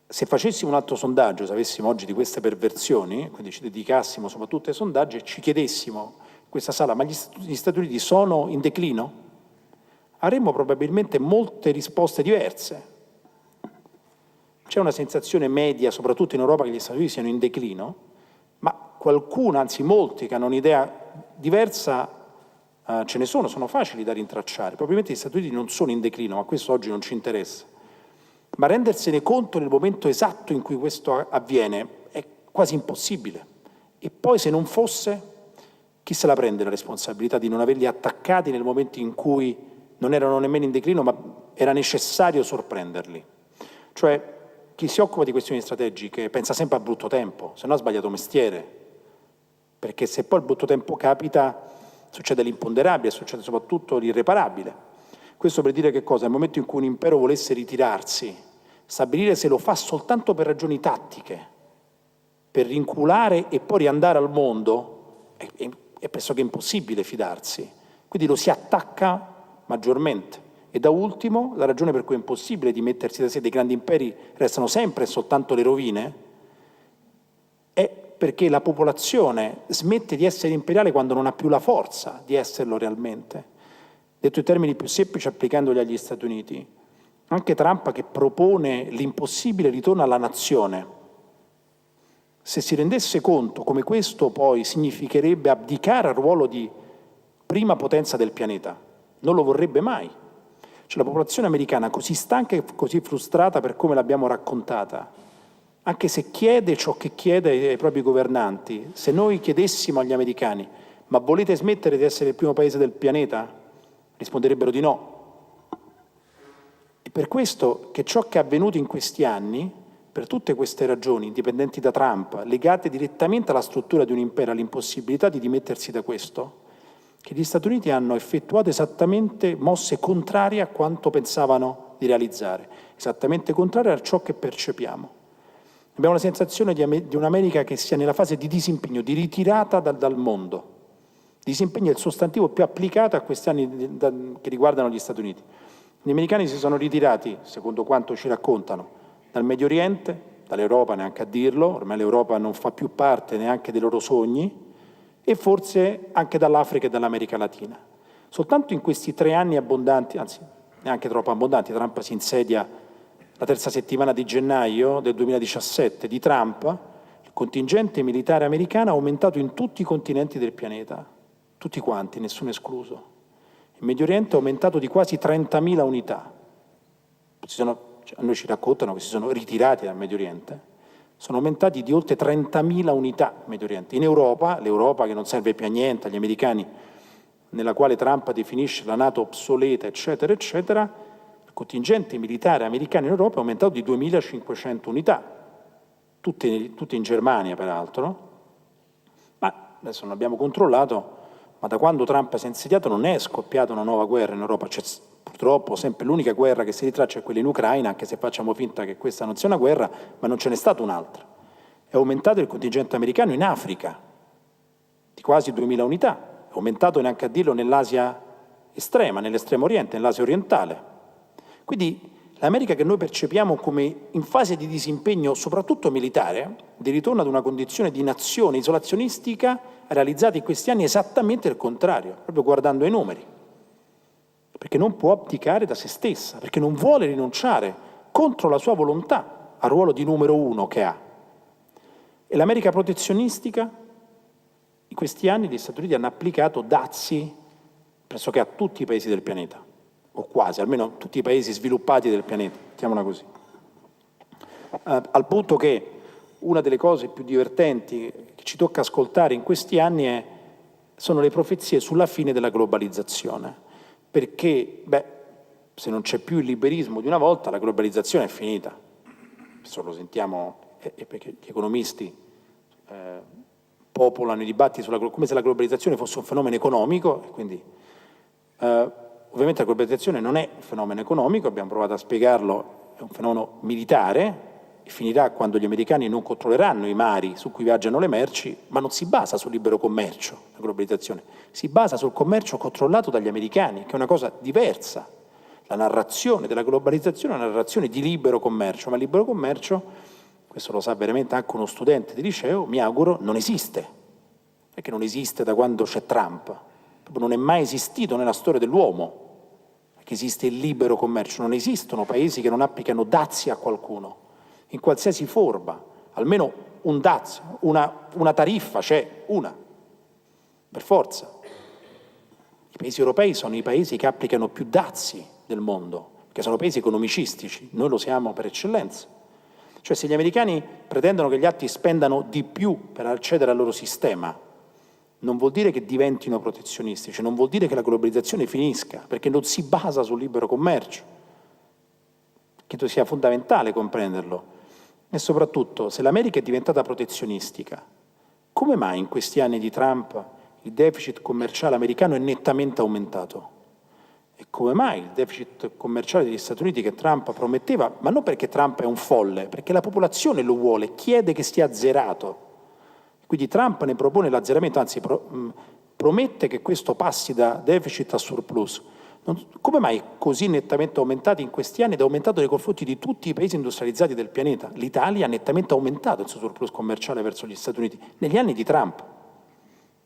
Se facessimo un altro sondaggio, se avessimo oggi di queste perversioni, quindi ci dedicassimo soprattutto ai sondaggi e ci chiedessimo in questa sala, ma gli Stati Uniti sono in declino? Avremmo probabilmente molte risposte diverse. C'è una sensazione media, soprattutto in Europa, che gli Stati Uniti siano in declino, ma qualcuno, anzi molti, che hanno un'idea diversa, ce ne sono facili da rintracciare. Probabilmente gli Stati Uniti non sono in declino, ma questo oggi non ci interessa. Ma rendersene conto nel momento esatto in cui questo avviene è quasi impossibile. E poi se non fosse, chi se la prende la responsabilità di non averli attaccati nel momento in cui non erano nemmeno in declino, ma era necessario sorprenderli? Cioè, chi si occupa di questioni strategiche pensa sempre a brutto tempo, se no ha sbagliato mestiere. Perché se poi il brutto tempo capita, succede l'imponderabile, succede soprattutto l'irreparabile. Questo per dire che cosa? Nel momento in cui un impero volesse ritirarsi, stabilire se lo fa soltanto per ragioni tattiche, per rinculare e poi riandare al mondo, è pressoché impossibile fidarsi. Quindi lo si attacca maggiormente. E da ultimo, la ragione per cui è impossibile dimettersi da sé dei grandi imperi restano sempre e soltanto le rovine, è perché la popolazione smette di essere imperiale quando non ha più la forza di esserlo realmente. Detto in termini più semplici, applicandoli agli Stati Uniti, anche Trump che propone l'impossibile ritorno alla nazione, se si rendesse conto come questo poi significherebbe abdicare al ruolo di prima potenza del pianeta, non lo vorrebbe mai. Cioè, la popolazione americana, così stanca e così frustrata per come l'abbiamo raccontata, anche se chiede ciò che chiede ai propri governanti, se noi chiedessimo agli americani ma volete smettere di essere il primo paese del pianeta? Risponderebbero di no. E per questo che ciò che è avvenuto in questi anni, per tutte queste ragioni, indipendenti da Trump, legate direttamente alla struttura di un impero, all'impossibilità di dimettersi da questo, che gli Stati Uniti hanno effettuato esattamente mosse contrarie a quanto pensavano di realizzare, esattamente contrarie a ciò che percepiamo. Abbiamo la sensazione di un'America che sia nella fase di disimpegno, di ritirata dal mondo. Disimpegno è il sostantivo più applicato a questi anni che riguardano gli Stati Uniti. Gli americani si sono ritirati, secondo quanto ci raccontano, dal Medio Oriente, dall'Europa neanche a dirlo, ormai l'Europa non fa più parte neanche dei loro sogni, e forse anche dall'Africa e dall'America Latina. Soltanto in questi 3 anni abbondanti, anzi neanche troppo abbondanti, Trump si insedia la terza settimana di gennaio del 2017, di Trump, il contingente militare americano è aumentato in tutti i continenti del pianeta, tutti quanti, nessuno escluso. Il Medio Oriente è aumentato di quasi 30.000 unità. A noi ci raccontano che si sono ritirati dal Medio Oriente. Sono aumentati di oltre 30.000 unità in Medio Oriente. In Europa, l'Europa che non serve più a niente agli americani, nella quale Trump definisce la NATO obsoleta, eccetera, eccetera, il contingente militare americano in Europa è aumentato di 2.500 unità, tutte in Germania peraltro, ma adesso non abbiamo controllato, ma da quando Trump si è insediato non è scoppiata una nuova guerra in Europa. C'è purtroppo sempre l'unica guerra che si ritraccia è quella in Ucraina, anche se facciamo finta che questa non sia una guerra, ma non ce n'è stata un'altra. È aumentato il contingente americano in Africa di quasi 2.000 unità, è aumentato neanche a dirlo nell'Asia estrema, nell'estremo oriente, nell'Asia orientale. Quindi l'America che noi percepiamo come in fase di disimpegno, soprattutto militare, di ritorno ad una condizione di nazione isolazionistica, ha realizzato in questi anni esattamente il contrario, proprio guardando ai numeri. Perché non può abdicare da se stessa, perché non vuole rinunciare contro la sua volontà al ruolo di numero uno che ha. E l'America protezionistica, in questi anni gli Stati Uniti hanno applicato dazi pressoché a tutti i paesi del pianeta, o quasi, almeno tutti i paesi sviluppati del pianeta, mettiamola così. Al punto che una delle cose più divertenti che ci tocca ascoltare in questi anni sono le profezie sulla fine della globalizzazione, perché, se non c'è più il liberismo di una volta, la globalizzazione è finita. Questo lo sentiamo, perché gli economisti popolano i dibattiti come se la globalizzazione fosse un fenomeno economico, e quindi ovviamente la globalizzazione non è un fenomeno economico, abbiamo provato a spiegarlo, è un fenomeno militare, e finirà quando gli americani non controlleranno i mari su cui viaggiano le merci, ma non si basa sul libero commercio, la globalizzazione, si basa sul commercio controllato dagli americani, che è una cosa diversa. La narrazione della globalizzazione è una narrazione di libero commercio, ma il libero commercio, questo lo sa veramente anche uno studente di liceo, mi auguro, non esiste, perché non esiste da quando c'è Trump, non è mai esistito nella storia dell'uomo, che esiste il libero commercio, non esistono paesi che non applicano dazi a qualcuno, in qualsiasi forma, almeno un dazio, una tariffa c'è, una, per forza. I paesi europei sono i paesi che applicano più dazi del mondo, che sono paesi economicistici, noi lo siamo per eccellenza. Cioè se gli americani pretendono che gli altri spendano di più per accedere al loro sistema, non vuol dire che diventino protezionistici, non vuol dire che la globalizzazione finisca, perché non si basa sul libero commercio. Credo sia fondamentale comprenderlo. E soprattutto, se l'America è diventata protezionistica, come mai in questi anni di Trump il deficit commerciale americano è nettamente aumentato? E come mai il deficit commerciale degli Stati Uniti che Trump prometteva, ma non perché Trump è un folle, perché la popolazione lo vuole, chiede che sia azzerato. Quindi Trump ne propone l'azzeramento, anzi promette che questo passi da deficit a surplus. Come mai è così nettamente aumentato in questi anni ed è aumentato nei confronti di tutti i paesi industrializzati del pianeta? L'Italia ha nettamente aumentato il suo surplus commerciale verso gli Stati Uniti negli anni di Trump,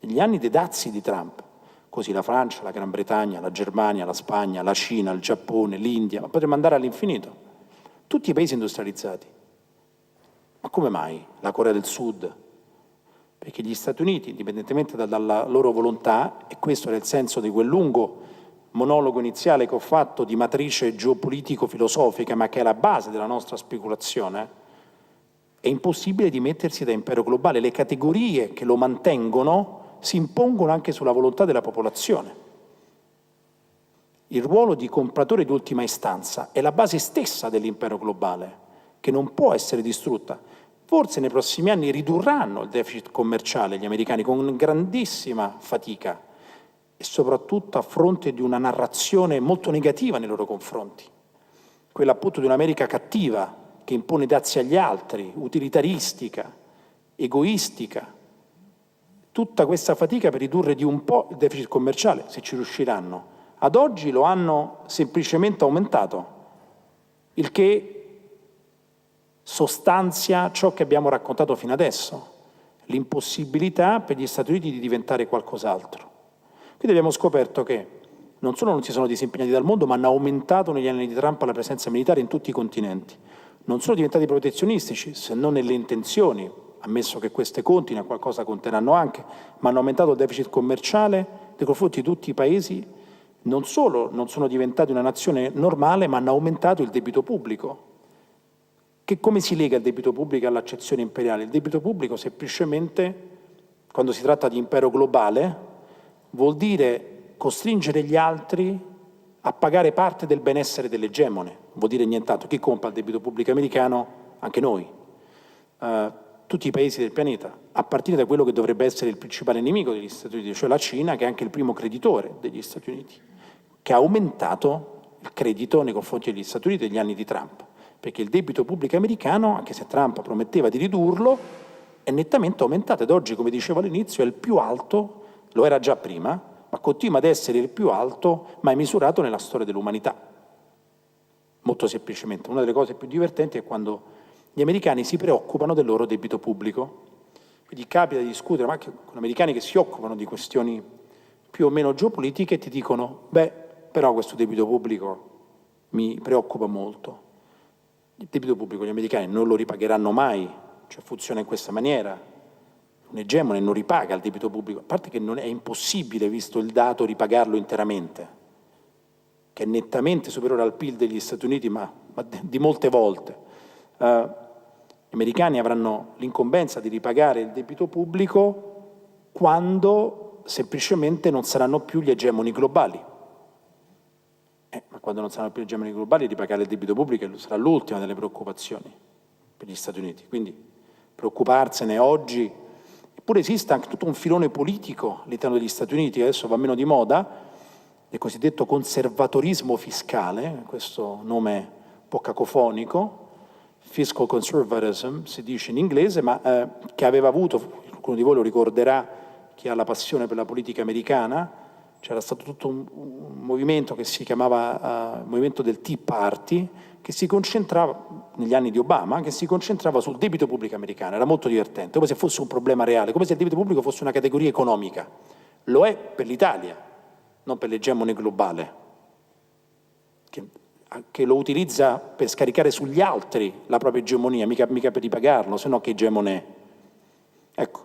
negli anni dei dazi di Trump. Così la Francia, la Gran Bretagna, la Germania, la Spagna, la Cina, il Giappone, l'India, ma potremmo andare all'infinito. Tutti i paesi industrializzati. Ma come mai la Corea del Sud? Perché gli Stati Uniti, indipendentemente dalla loro volontà, e questo era il senso di quel lungo monologo iniziale che ho fatto di matrice geopolitico-filosofica, ma che è la base della nostra speculazione, è impossibile dimettersi da impero globale. Le categorie che lo mantengono si impongono anche sulla volontà della popolazione. Il ruolo di compratore di ultima istanza è la base stessa dell'impero globale, che non può essere distrutta. Forse nei prossimi anni ridurranno il deficit commerciale gli americani con grandissima fatica, e soprattutto a fronte di una narrazione molto negativa nei loro confronti, quella appunto di un'America cattiva che impone dazi agli altri, utilitaristica, egoistica. Tutta questa fatica per ridurre di un po' il deficit commerciale, se ci riusciranno. Ad oggi lo hanno semplicemente aumentato, il che sostanzia ciò che abbiamo raccontato fino adesso, l'impossibilità per gli Stati Uniti di diventare qualcos'altro. Quindi abbiamo scoperto che non solo non si sono disimpegnati dal mondo, ma hanno aumentato negli anni di Trump la presenza militare in tutti i continenti. Non sono diventati protezionistici, se non nelle intenzioni, ammesso che queste contino, qualcosa conteranno anche, ma hanno aumentato il deficit commerciale nei confronti di tutti i paesi. Non solo non sono diventati una nazione normale, ma hanno aumentato il debito pubblico. Che come si lega il debito pubblico all'accezione imperiale? Il debito pubblico semplicemente, quando si tratta di impero globale, vuol dire costringere gli altri a pagare parte del benessere dell'egemone. Vuol dire nient'altro. Chi compra il debito pubblico americano? Anche noi. Tutti i paesi del pianeta, a partire da quello che dovrebbe essere il principale nemico degli Stati Uniti, cioè la Cina, che è anche il primo creditore degli Stati Uniti, che ha aumentato il credito nei confronti degli Stati Uniti negli anni di Trump, perché il debito pubblico americano, anche se Trump prometteva di ridurlo, è nettamente aumentato ed oggi, come dicevo all'inizio, è il più alto, lo era già prima, ma continua ad essere il più alto mai misurato nella storia dell'umanità. Molto semplicemente, una delle cose più divertenti è quando gli americani si preoccupano del loro debito pubblico. Quindi capita di discutere anche con americani che si occupano di questioni più o meno geopolitiche e ti dicono, beh, però questo debito pubblico mi preoccupa molto. Il debito pubblico gli americani non lo ripagheranno mai, cioè funziona in questa maniera. Un egemone non ripaga il debito pubblico, a parte che non è impossibile, visto il dato, ripagarlo interamente, che è nettamente superiore al PIL degli Stati Uniti, ma di molte volte. Gli americani avranno l'incombenza di ripagare il debito pubblico quando semplicemente non saranno più gli egemoni globali. Ma quando non saranno più gli egemoni globali, ripagare il debito pubblico sarà l'ultima delle preoccupazioni per gli Stati Uniti. Quindi preoccuparsene oggi. Eppure esiste anche tutto un filone politico all'interno degli Stati Uniti, che adesso va meno di moda, il cosiddetto conservatorismo fiscale, questo nome un po' cacofonico, fiscal conservatism si dice in inglese, ma che aveva avuto, qualcuno di voi lo ricorderà, chi ha la passione per la politica americana, c'era stato tutto un movimento che si chiamava movimento del Tea Party, che si concentrava, negli anni di Obama, che si concentrava sul debito pubblico americano, era molto divertente, come se fosse un problema reale, come se il debito pubblico fosse una categoria economica. Lo è per l'Italia, non per l'egemone globale, che lo utilizza per scaricare sugli altri la propria egemonia, mica per ripagarlo, se no che egemone è. Ecco.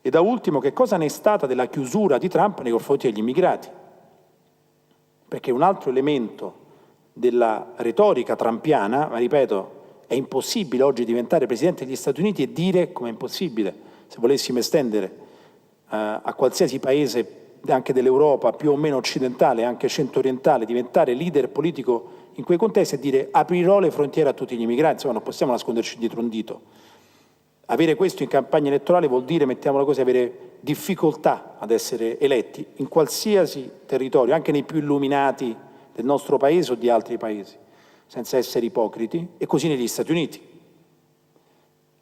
E da ultimo, che cosa ne è stata della chiusura di Trump nei confronti degli immigrati? Perché un altro elemento della retorica trumpiana, ma ripeto, è impossibile oggi diventare Presidente degli Stati Uniti e dire, come è impossibile, se volessimo estendere a qualsiasi paese anche dell'Europa più o meno occidentale, anche centro-orientale, diventare leader politico in quei contesti e dire aprirò le frontiere a tutti gli immigrati, insomma non possiamo nasconderci dietro un dito. Avere questo in campagna elettorale vuol dire, mettiamola così, avere difficoltà ad essere eletti in qualsiasi territorio, anche nei più illuminati del nostro paese o di altri paesi, senza essere ipocriti, e così negli Stati Uniti.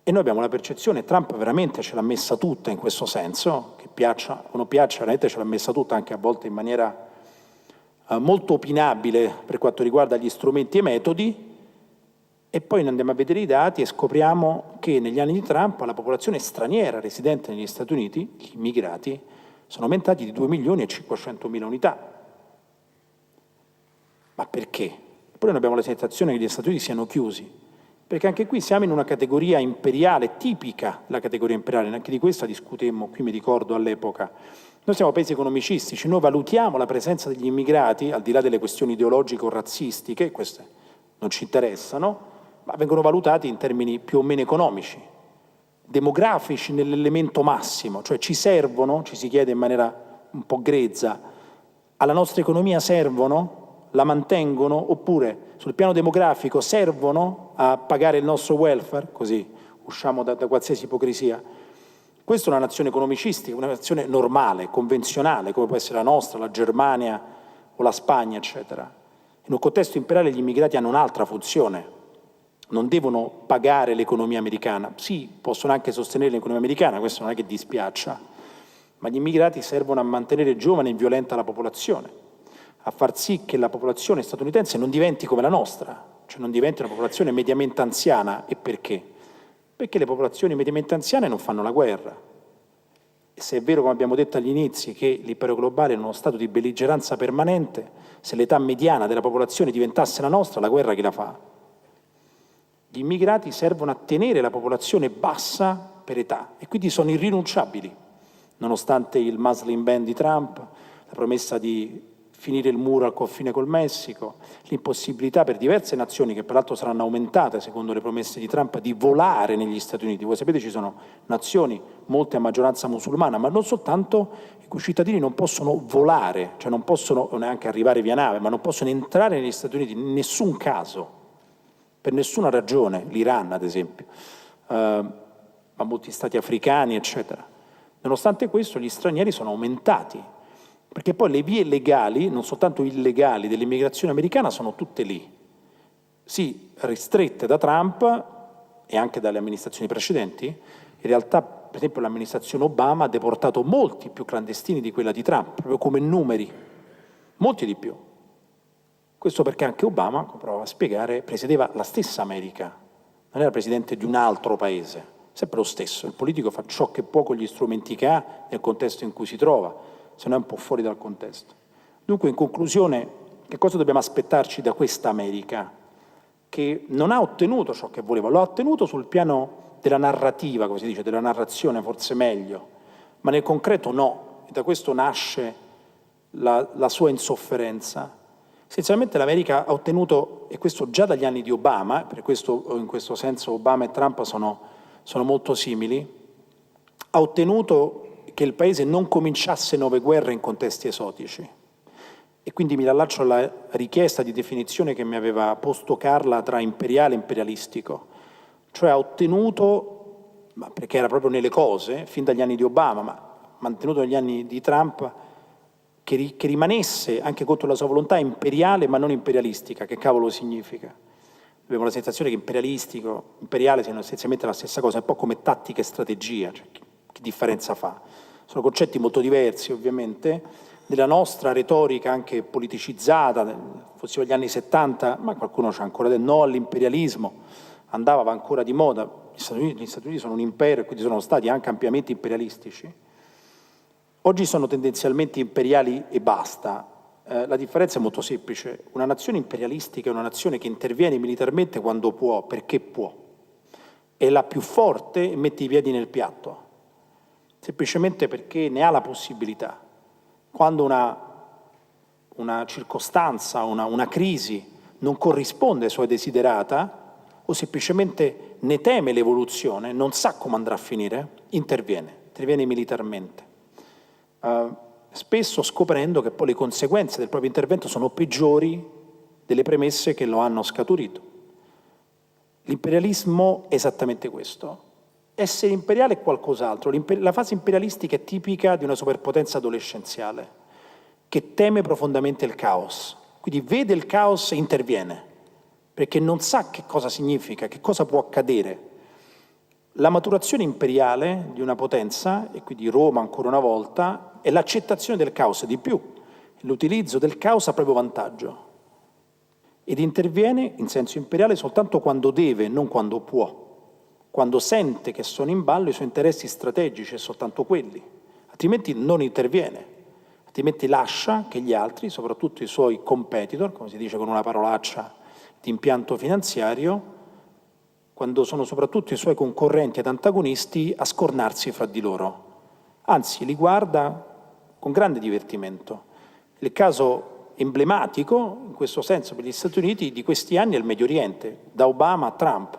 E noi abbiamo la percezione, Trump veramente ce l'ha messa tutta in questo senso, che piaccia o non piaccia, veramente ce l'ha messa tutta, anche a volte in maniera molto opinabile per quanto riguarda gli strumenti e metodi, e poi andiamo a vedere i dati e scopriamo che negli anni di Trump la popolazione straniera residente negli Stati Uniti, gli immigrati, sono aumentati di 2.500.000 unità. Ma perché? Eppure noi abbiamo la sensazione che gli Stati Uniti siano chiusi, perché anche qui siamo in una categoria imperiale, tipica della categoria imperiale, anche di questa discutemmo, qui mi ricordo all'epoca. Noi siamo paesi economicistici, noi valutiamo la presenza degli immigrati, al di là delle questioni ideologiche o razzistiche, queste non ci interessano, ma vengono valutati in termini più o meno economici, demografici nell'elemento massimo, cioè ci servono, ci si chiede in maniera un po' grezza, alla nostra economia servono? La mantengono, oppure sul piano demografico servono a pagare il nostro welfare, così usciamo da qualsiasi ipocrisia. Questa è una nazione economicistica, una nazione normale, convenzionale, come può essere la nostra, la Germania o la Spagna, eccetera. In un contesto imperiale gli immigrati hanno un'altra funzione, non devono pagare l'economia americana, sì, possono anche sostenere l'economia americana, questo non è che dispiaccia, ma gli immigrati servono a mantenere giovane e violenta la popolazione, a far sì che la popolazione statunitense non diventi come la nostra, cioè non diventi una popolazione mediamente anziana. E perché? Perché le popolazioni mediamente anziane non fanno la guerra. E se è vero, come abbiamo detto agli inizi, che l'impero globale è in uno stato di belligeranza permanente, se l'età mediana della popolazione diventasse la nostra, la guerra chi la fa? Gli immigrati servono a tenere la popolazione bassa per età e quindi sono irrinunciabili, nonostante il Muslim ban di Trump, la promessa di finire il muro al confine col Messico, l'impossibilità per diverse nazioni, che peraltro saranno aumentate secondo le promesse di Trump, di volare negli Stati Uniti. Voi sapete ci sono nazioni, molte a maggioranza musulmana, ma non soltanto, i cui cittadini non possono volare, cioè non possono neanche arrivare via nave, ma non possono entrare negli Stati Uniti in nessun caso, per nessuna ragione, l'Iran ad esempio, ma molti stati africani, eccetera. Nonostante questo gli stranieri sono aumentati, perché poi le vie legali, non soltanto illegali, dell'immigrazione americana sono tutte lì. Sì, ristrette da Trump e anche dalle amministrazioni precedenti. In realtà, per esempio, l'amministrazione Obama ha deportato molti più clandestini di quella di Trump, proprio come numeri, molti di più. Questo perché anche Obama, come prova a spiegare, presiedeva la stessa America, non era presidente di un altro paese, sempre lo stesso. Il politico fa ciò che può con gli strumenti che ha nel contesto in cui si trova, se no è un po' fuori dal contesto. Dunque, in conclusione, che cosa dobbiamo aspettarci da questa America? Che non ha ottenuto ciò che voleva, lo ha ottenuto sul piano della narrativa, come si dice, della narrazione forse meglio, ma nel concreto no, e da questo nasce la sua insofferenza. Essenzialmente l'America ha ottenuto, e questo già dagli anni di Obama, per questo in questo senso Obama e Trump sono molto simili, ha ottenuto che il paese non cominciasse nuove guerre in contesti esotici. E quindi mi riallaccio alla richiesta di definizione che mi aveva posto Carla tra imperiale e imperialistico. Cioè ha ottenuto, ma perché era proprio nelle cose, fin dagli anni di Obama, ma mantenuto negli anni di Trump, che rimanesse, anche contro la sua volontà, imperiale ma non imperialistica. Che cavolo significa? Abbiamo la sensazione che imperiale siano essenzialmente la stessa cosa, è un po' come tattica e strategia, cioè che differenza fa? Sono concetti molto diversi, ovviamente, della nostra retorica anche politicizzata, fossimo gli anni 70, ma qualcuno c'ha ancora del no all'imperialismo, andava, va ancora di moda. Gli Stati Uniti sono un impero e quindi sono stati anche ampiamente imperialistici. Oggi sono tendenzialmente imperiali e basta. La differenza è molto semplice. Una nazione imperialistica è una nazione che interviene militarmente quando può, perché può. È la più forte e mette i piedi nel piatto, semplicemente perché ne ha la possibilità. Quando una circostanza, una crisi non corrisponde ai suoi desiderata o semplicemente ne teme l'evoluzione, non sa come andrà a finire, interviene militarmente. Spesso scoprendo che poi le conseguenze del proprio intervento sono peggiori delle premesse che lo hanno scaturito. L'imperialismo è esattamente questo. Essere imperiale è qualcos'altro. La fase imperialistica è tipica di una superpotenza adolescenziale che teme profondamente il caos. Quindi vede il caos e interviene, perché non sa che cosa significa, che cosa può accadere. La maturazione imperiale di una potenza, e quindi Roma ancora una volta, è l'accettazione del caos, di più, l'utilizzo del caos a proprio vantaggio. Ed interviene in senso imperiale soltanto quando deve, non quando può. Quando sente che sono in ballo i suoi interessi strategici e soltanto quelli, altrimenti non interviene, altrimenti lascia che gli altri, soprattutto i suoi competitor, come si dice con una parolaccia di impianto finanziario, quando sono soprattutto i suoi concorrenti ed antagonisti, a scornarsi fra di loro. Anzi, li guarda con grande divertimento. Il caso emblematico, in questo senso, per gli Stati Uniti di questi anni è il Medio Oriente, da Obama a Trump.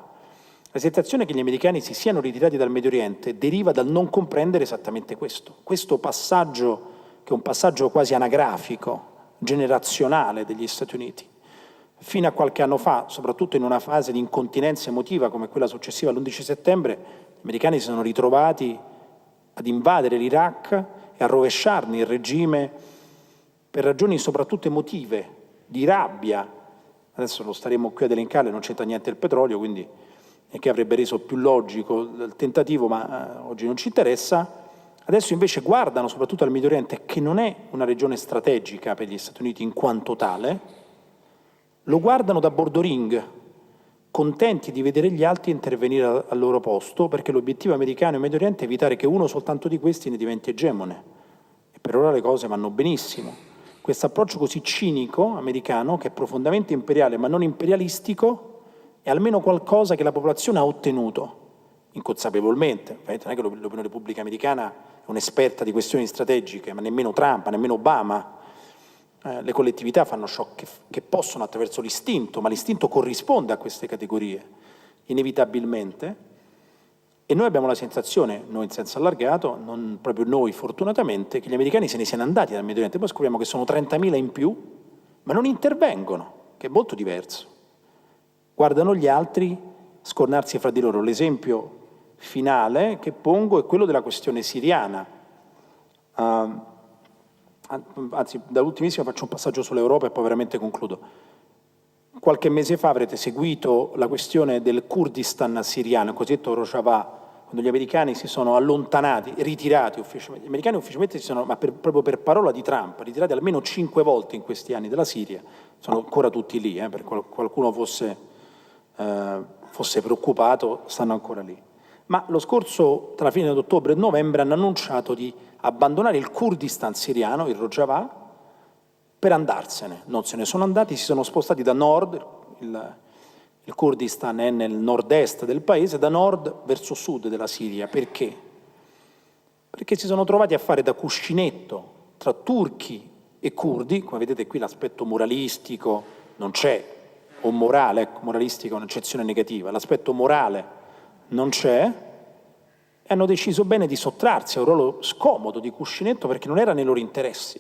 La sensazione che gli americani si siano ritirati dal Medio Oriente deriva dal non comprendere esattamente questo passaggio, che è un passaggio quasi anagrafico, generazionale degli Stati Uniti. Fino a qualche anno fa, soprattutto in una fase di incontinenza emotiva come quella successiva all'11 settembre, gli americani si sono ritrovati ad invadere l'Iraq e a rovesciarne il regime per ragioni soprattutto emotive, di rabbia. Adesso lo staremo qui ad elencare, non c'entra niente il petrolio, quindi e che avrebbe reso più logico il tentativo, ma oggi non ci interessa. Adesso invece guardano soprattutto al Medio Oriente, che non è una regione strategica per gli Stati Uniti in quanto tale, lo guardano da bordoring, contenti di vedere gli altri intervenire al loro posto, perché l'obiettivo americano in Medio Oriente è evitare che uno soltanto di questi ne diventi egemone. E per ora le cose vanno benissimo. Questo approccio così cinico americano, che è profondamente imperiale ma non imperialistico, è almeno qualcosa che la popolazione ha ottenuto, inconsapevolmente. Non è che l'opinione pubblica americana è un'esperta di questioni strategiche, ma nemmeno Trump, nemmeno Obama. le collettività fanno ciò che possono attraverso l'istinto, ma l'istinto corrisponde a queste categorie, inevitabilmente, e noi abbiamo la sensazione, noi in senso allargato, non proprio noi fortunatamente, che gli americani se ne siano andati dal Medio Oriente, poi scopriamo che sono 30.000 in più, ma non intervengono, che è molto diverso. Guardano gli altri scornarsi fra di loro. L'esempio finale che pongo è quello della questione siriana. Anzi, dall'ultimissimo faccio un passaggio sull'Europa e poi veramente concludo. Qualche mese fa avrete seguito la questione del Kurdistan siriano, il cosiddetto Rojava, quando gli americani si sono allontanati, ritirati ufficialmente. Gli americani ufficialmente si sono, ma proprio per parola di Trump, ritirati almeno 5 volte in questi anni dalla Siria. Sono ancora tutti lì, per qualcuno fosse preoccupato, stanno ancora lì. Ma lo scorso, tra la fine di ottobre e novembre, hanno annunciato di abbandonare il Kurdistan siriano, il Rojava, per andarsene. Non se ne sono andati, si sono spostati da nord, il Kurdistan è nel nord-est del paese, da nord verso sud della Siria. Perché? Perché si sono trovati a fare da cuscinetto tra turchi e curdi. Come vedete qui l'aspetto moralistico non c'è, o morale, ecco, moralistico è un'eccezione negativa, l'aspetto morale non c'è, e hanno deciso bene di sottrarsi a un ruolo scomodo di cuscinetto perché non era nei loro interessi.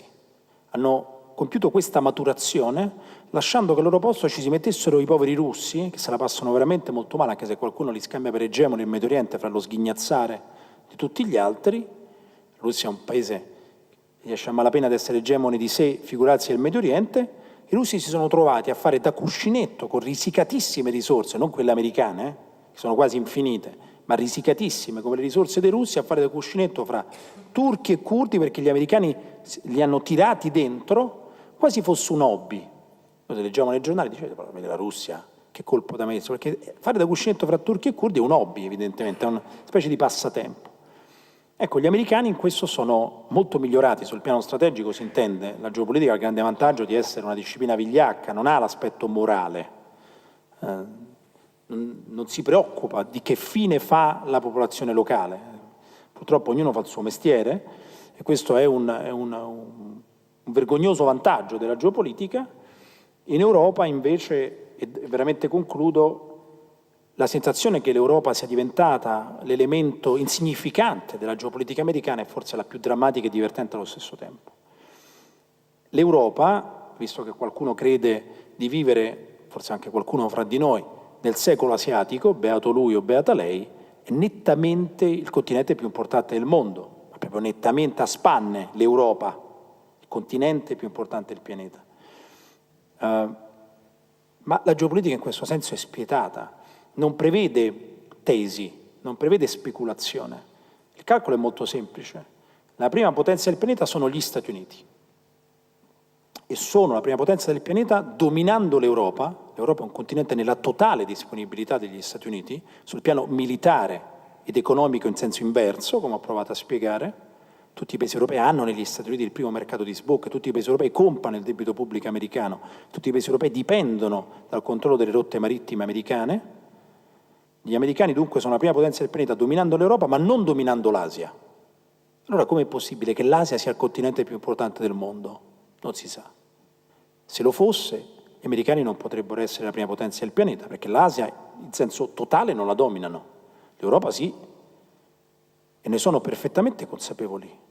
Hanno compiuto questa maturazione lasciando che al loro posto ci si mettessero i poveri russi, che se la passano veramente molto male, anche se qualcuno li scambia per egemoni in Medio Oriente fra lo sghignazzare di tutti gli altri. La Russia è un paese che riesce a malapena ad essere egemone di sé, figurarsi del Medio Oriente. I russi si sono trovati a fare da cuscinetto con risicatissime risorse, non quelle americane, che sono quasi infinite, ma risicatissime come le risorse dei russi, a fare da cuscinetto fra turchi e curdi, perché gli americani li hanno tirati dentro quasi fosse un hobby. Noi leggiamo nei giornali, dicete, la Russia, che colpo da mezzo, perché fare da cuscinetto fra turchi e curdi è un hobby, evidentemente, è una specie di passatempo. Ecco, gli americani in questo sono molto migliorati sul piano strategico, si intende. La geopolitica ha il grande vantaggio di essere una disciplina vigliacca, non ha l'aspetto morale, non si preoccupa di che fine fa la popolazione locale. Purtroppo ognuno fa il suo mestiere e questo è un vergognoso vantaggio della geopolitica. In Europa invece, e veramente concludo, la sensazione che l'Europa sia diventata l'elemento insignificante della geopolitica americana è forse la più drammatica e divertente allo stesso tempo. L'Europa, visto che qualcuno crede di vivere, forse anche qualcuno fra di noi, nel secolo asiatico, beato lui o beata lei, è nettamente il continente più importante del mondo, ma proprio nettamente a spanne l'Europa, il continente più importante del pianeta. Ma la geopolitica in questo senso è spietata, non prevede tesi, non prevede speculazione. Il calcolo è molto semplice. La prima potenza del pianeta sono gli Stati Uniti e sono la prima potenza del pianeta dominando l'Europa. L'Europa è un continente nella totale disponibilità degli Stati Uniti, sul piano militare ed economico in senso inverso, come ho provato a spiegare. Tutti i paesi europei hanno negli Stati Uniti il primo mercato di sbocca, tutti i paesi europei comprano il debito pubblico americano, tutti i paesi europei dipendono dal controllo delle rotte marittime americane. Gli americani dunque sono la prima potenza del pianeta dominando l'Europa, ma non dominando l'Asia. Allora com'è possibile che l'Asia sia il continente più importante del mondo? Non si sa. Se lo fosse, gli americani non potrebbero essere la prima potenza del pianeta, perché l'Asia in senso totale non la dominano. L'Europa sì, e ne sono perfettamente consapevoli.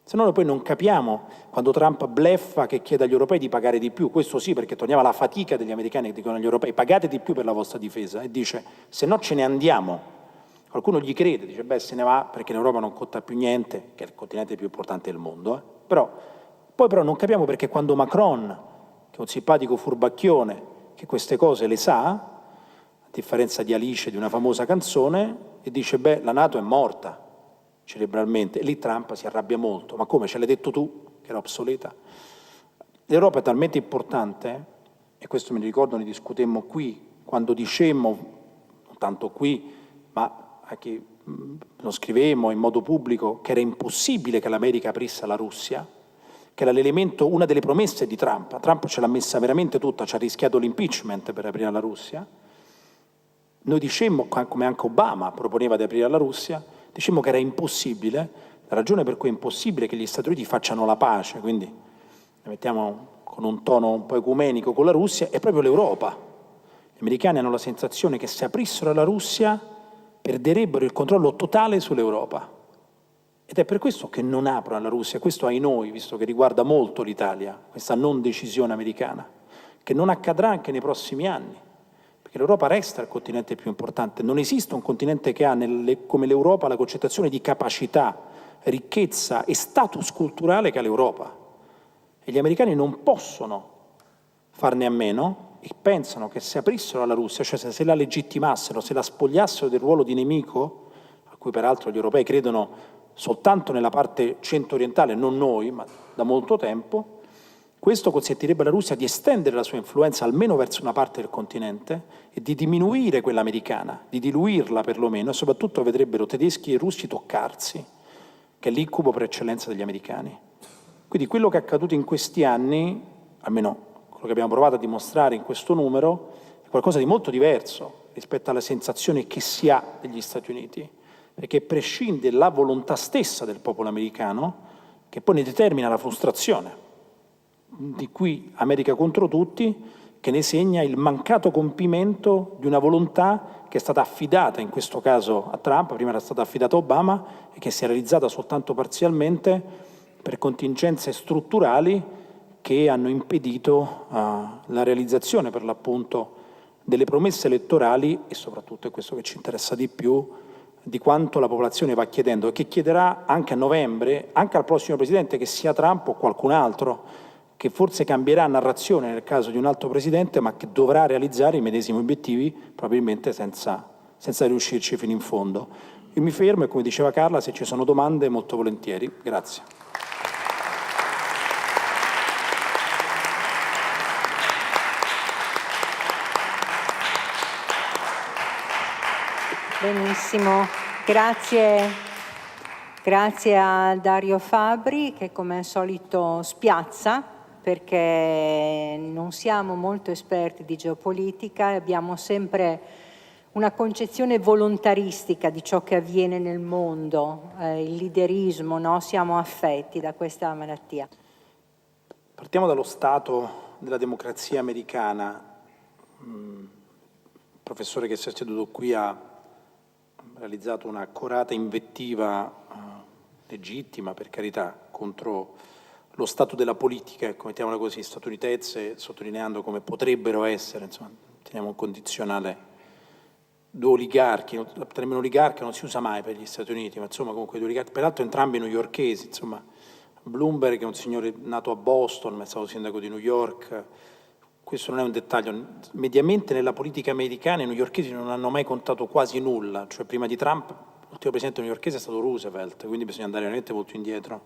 Se no noi poi non capiamo quando Trump bleffa che chiede agli europei di pagare di più, questo sì perché torniamo alla fatica degli americani che dicono agli europei pagate di più per la vostra difesa, e dice se no ce ne andiamo. Qualcuno gli crede, dice beh se ne va perché l'Europa non conta più niente, che è il continente più importante del mondo. Poi però non capiamo perché quando Macron, che è un simpatico furbacchione, che queste cose le sa, a differenza di Alice di una famosa canzone, e dice beh la NATO è morta, cerebralmente, e lì Trump si arrabbia molto. Ma come, ce l'hai detto tu, che era obsoleta? L'Europa è talmente importante, e questo mi ricordo, ne discutemmo qui, quando dicemmo, non tanto qui, ma anche lo scrivemmo in modo pubblico, che era impossibile che l'America aprisse alla Russia, che era l'elemento, una delle promesse di Trump. Trump ce l'ha messa veramente tutta, ci ha rischiato l'impeachment per aprire alla Russia. Noi dicemmo, come anche Obama proponeva di aprire alla Russia, dicemmo che era impossibile, la ragione per cui è impossibile che gli Stati Uniti facciano la pace, quindi mettiamo con un tono un po' ecumenico con la Russia, è proprio l'Europa. Gli americani hanno la sensazione che se aprissero alla Russia perderebbero il controllo totale sull'Europa. Ed è per questo che non aprono alla Russia, questo ai noi, visto che riguarda molto l'Italia, questa non decisione americana, che non accadrà anche nei prossimi anni, perché l'Europa resta il continente più importante. Non esiste un continente che ha come l'Europa la concentrazione di capacità, ricchezza e status culturale che ha l'Europa. E gli americani non possono farne a meno e pensano che se aprissero alla Russia, cioè se la legittimassero, se la spogliassero del ruolo di nemico, a cui peraltro gli europei credono soltanto nella parte centro-orientale, non noi, ma da molto tempo, questo consentirebbe alla Russia di estendere la sua influenza almeno verso una parte del continente e di diminuire quella americana, di diluirla perlomeno, e soprattutto vedrebbero tedeschi e russi toccarsi, che è l'incubo per eccellenza degli americani. Quindi quello che è accaduto in questi anni, almeno quello che abbiamo provato a dimostrare in questo numero, è qualcosa di molto diverso rispetto alla sensazione che si ha degli Stati Uniti, perché prescinde la volontà stessa del popolo americano, che poi ne determina la frustrazione, di qui America contro tutti, che ne segna il mancato compimento di una volontà che è stata affidata, in questo caso a Trump, prima era stata affidata a Obama, e che si è realizzata soltanto parzialmente per contingenze strutturali che hanno impedito la realizzazione, per l'appunto, delle promesse elettorali e soprattutto, è questo che ci interessa di più, di quanto la popolazione va chiedendo e che chiederà anche a novembre, anche al prossimo presidente, che sia Trump o qualcun altro, che forse cambierà narrazione nel caso di un altro presidente, ma che dovrà realizzare i medesimi obiettivi, probabilmente senza riuscirci fino in fondo. Io mi fermo e, come diceva Carla, se ci sono domande, molto volentieri. Grazie. Benissimo, grazie a Dario Fabbri, che come al solito spiazza, perché non siamo molto esperti di geopolitica e abbiamo sempre una concezione volontaristica di ciò che avviene nel mondo, il leaderismo, no? Siamo affetti da questa malattia. Partiamo dallo stato della democrazia americana. Il professore che si è seduto qui ha realizzato un'accorata invettiva legittima, per carità, contro lo stato della politica, ecco, mettiamola così, statunitense, sottolineando come potrebbero essere, insomma, teniamo un condizionale, due oligarchi, il termine oligarca non si usa mai per gli Stati Uniti, ma insomma comunque due oligarchi, peraltro entrambi newyorkesi, insomma, Bloomberg è un signore nato a Boston, ma è stato sindaco di New York. Questo non è un dettaglio, mediamente nella politica americana i newyorkesi non hanno mai contato quasi nulla, cioè prima di Trump l'ultimo presidente newyorkese è stato Roosevelt, quindi bisogna andare veramente molto indietro,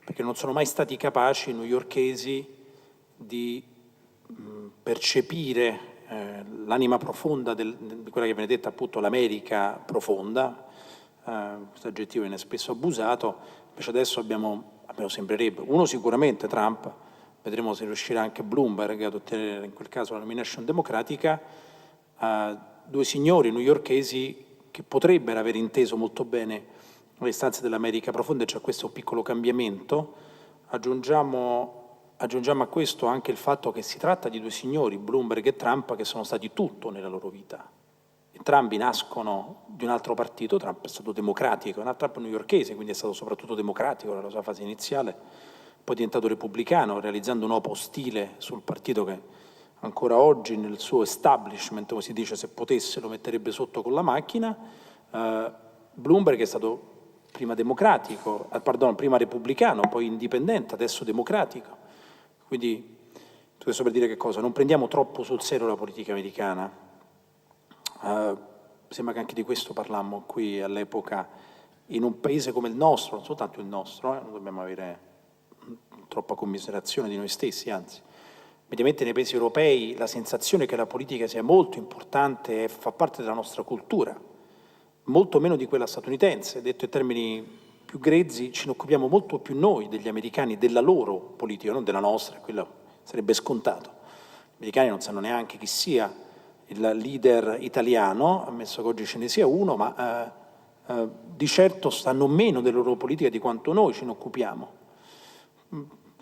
perché non sono mai stati capaci i newyorkesi di percepire l'anima profonda di quella che viene detta appunto l'America profonda, questo aggettivo viene spesso abusato, invece adesso abbiamo, almeno sembrerebbe, uno sicuramente Trump, vedremo se riuscirà anche Bloomberg ad ottenere in quel caso la nomination democratica, due signori newyorkesi che potrebbero aver inteso molto bene le istanze dell'America profonda, e c'è questo piccolo cambiamento. Aggiungiamo a questo anche il fatto che si tratta di due signori, Bloomberg e Trump, che sono stati tutto nella loro vita. Entrambi nascono di un altro partito, Trump è stato democratico, Trump è newyorkese, quindi è stato soprattutto democratico nella sua fase iniziale, poi è diventato repubblicano, realizzando un'opera ostile sul partito che ancora oggi nel suo establishment, come si dice, se potesse lo metterebbe sotto con la macchina. Bloomberg è stato prima democratico, prima repubblicano, poi indipendente, adesso democratico. Quindi questo per dire che cosa? Non prendiamo troppo sul serio la politica americana. Sembra che anche di questo parlammo qui all'epoca, in un paese come il nostro, non soltanto il nostro, non dobbiamo avere troppa commiserazione di noi stessi, anzi. Mediamente nei paesi europei la sensazione che la politica sia molto importante fa parte della nostra cultura, molto meno di quella statunitense. Detto in termini più grezzi, ce ne occupiamo molto più noi degli americani, della loro politica, non della nostra, quello sarebbe scontato. Gli americani non sanno neanche chi sia il leader italiano, ammesso che oggi ce ne sia uno, ma di certo sanno meno della loro politica di quanto noi ce ne occupiamo.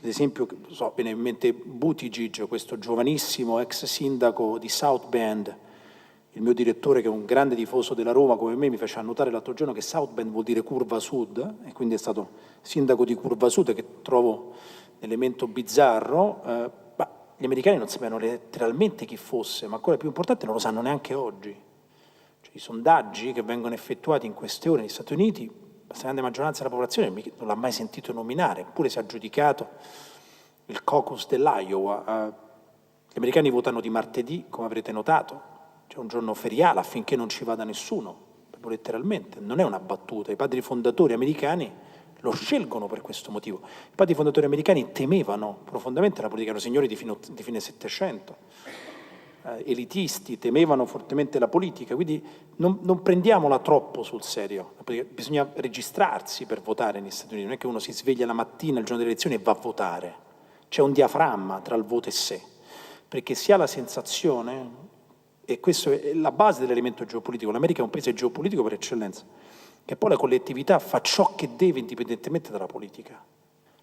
ad esempio, viene in mente Buttigieg, questo giovanissimo ex sindaco di South Bend. Il mio direttore, che è un grande tifoso della Roma come me, mi faceva notare l'altro giorno che South Bend vuol dire curva sud, e quindi è stato sindaco di curva sud, che trovo un elemento bizzarro. Ma gli americani non sapevano letteralmente chi fosse, ma ancora più importante non lo sanno neanche oggi. Cioè, i sondaggi che vengono effettuati in queste ore negli Stati Uniti, la stragrande maggioranza della popolazione non l'ha mai sentito nominare, eppure si è aggiudicato il caucus dell'Iowa. Gli americani votano di martedì, come avrete notato. C'è un giorno feriale affinché non ci vada nessuno, proprio letteralmente, non è una battuta. I padri fondatori americani lo scelgono per questo motivo. I padri fondatori americani temevano profondamente la politica, erano signori di fine Settecento, elitisti, temevano fortemente la politica, quindi non prendiamola troppo sul serio. Bisogna registrarsi per votare negli Stati Uniti, non è che uno si sveglia la mattina il giorno delle elezioni e va a votare. C'è un diaframma tra il voto e sé, perché si ha la sensazione, e questo è la base dell'elemento geopolitico, l'America è un paese geopolitico per eccellenza, che poi la collettività fa ciò che deve indipendentemente dalla politica.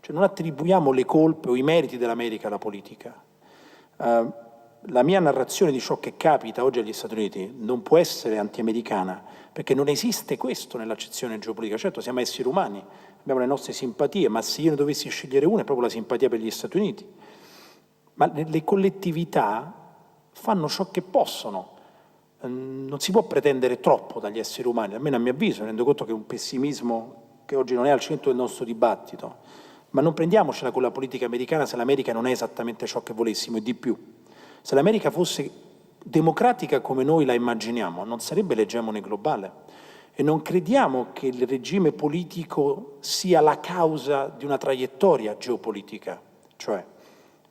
Cioè non attribuiamo le colpe o i meriti dell'America alla politica. La mia narrazione di ciò che capita oggi agli Stati Uniti non può essere anti-americana, perché non esiste questo nell'accezione geopolitica. Certo, siamo esseri umani, abbiamo le nostre simpatie, ma se io ne dovessi scegliere una è proprio la simpatia per gli Stati Uniti. Ma le collettività fanno ciò che possono. Non si può pretendere troppo dagli esseri umani, almeno a mio avviso. Mi rendo conto che è un pessimismo che oggi non è al centro del nostro dibattito, ma non prendiamocela con la politica americana se l'America non è esattamente ciò che volessimo, e di più. Se l'America fosse democratica come noi la immaginiamo, non sarebbe l'egemone globale. E non crediamo che il regime politico sia la causa di una traiettoria geopolitica. Cioè,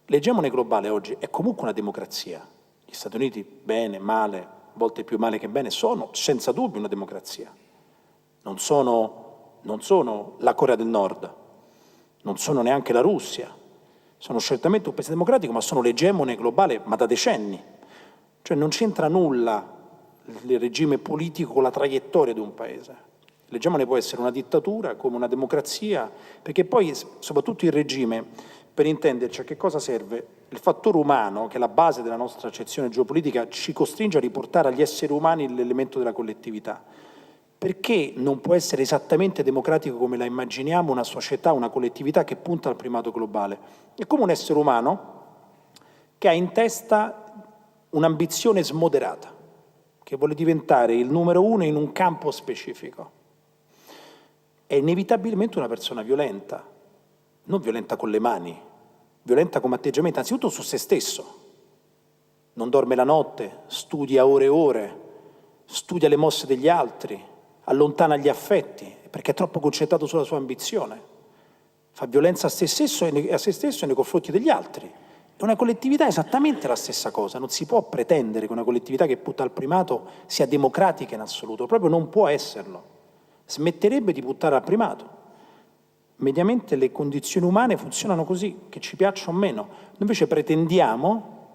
l'egemone globale oggi è comunque una democrazia. Gli Stati Uniti, bene, male, a volte più male che bene, sono senza dubbio una democrazia. Non sono la Corea del Nord, non sono neanche la Russia. Sono certamente un paese democratico, ma sono l'egemone globale, ma da decenni. Cioè non c'entra nulla il regime politico con la traiettoria di un paese. L'egemone può essere una dittatura come una democrazia, perché poi soprattutto il regime, per intenderci, a che cosa serve? Il fattore umano, che è la base della nostra accezione geopolitica, ci costringe a riportare agli esseri umani l'elemento della collettività. Perché non può essere esattamente democratico come la immaginiamo una società, una collettività che punta al primato globale? È come un essere umano che ha in testa un'ambizione smoderata, che vuole diventare il numero uno in un campo specifico. È inevitabilmente una persona violenta, non violenta con le mani, violenta come atteggiamento, anzitutto su se stesso. Non dorme la notte, studia ore e ore, studia le mosse degli altri, allontana gli affetti, perché è troppo concentrato sulla sua ambizione. Fa violenza a se stesso e nei confronti degli altri. E una collettività è esattamente la stessa cosa. Non si può pretendere che una collettività che punta al primato sia democratica in assoluto, proprio non può esserlo. Smetterebbe di puntare al primato. Mediamente le condizioni umane funzionano così, che ci piaccia o meno. Noi invece pretendiamo,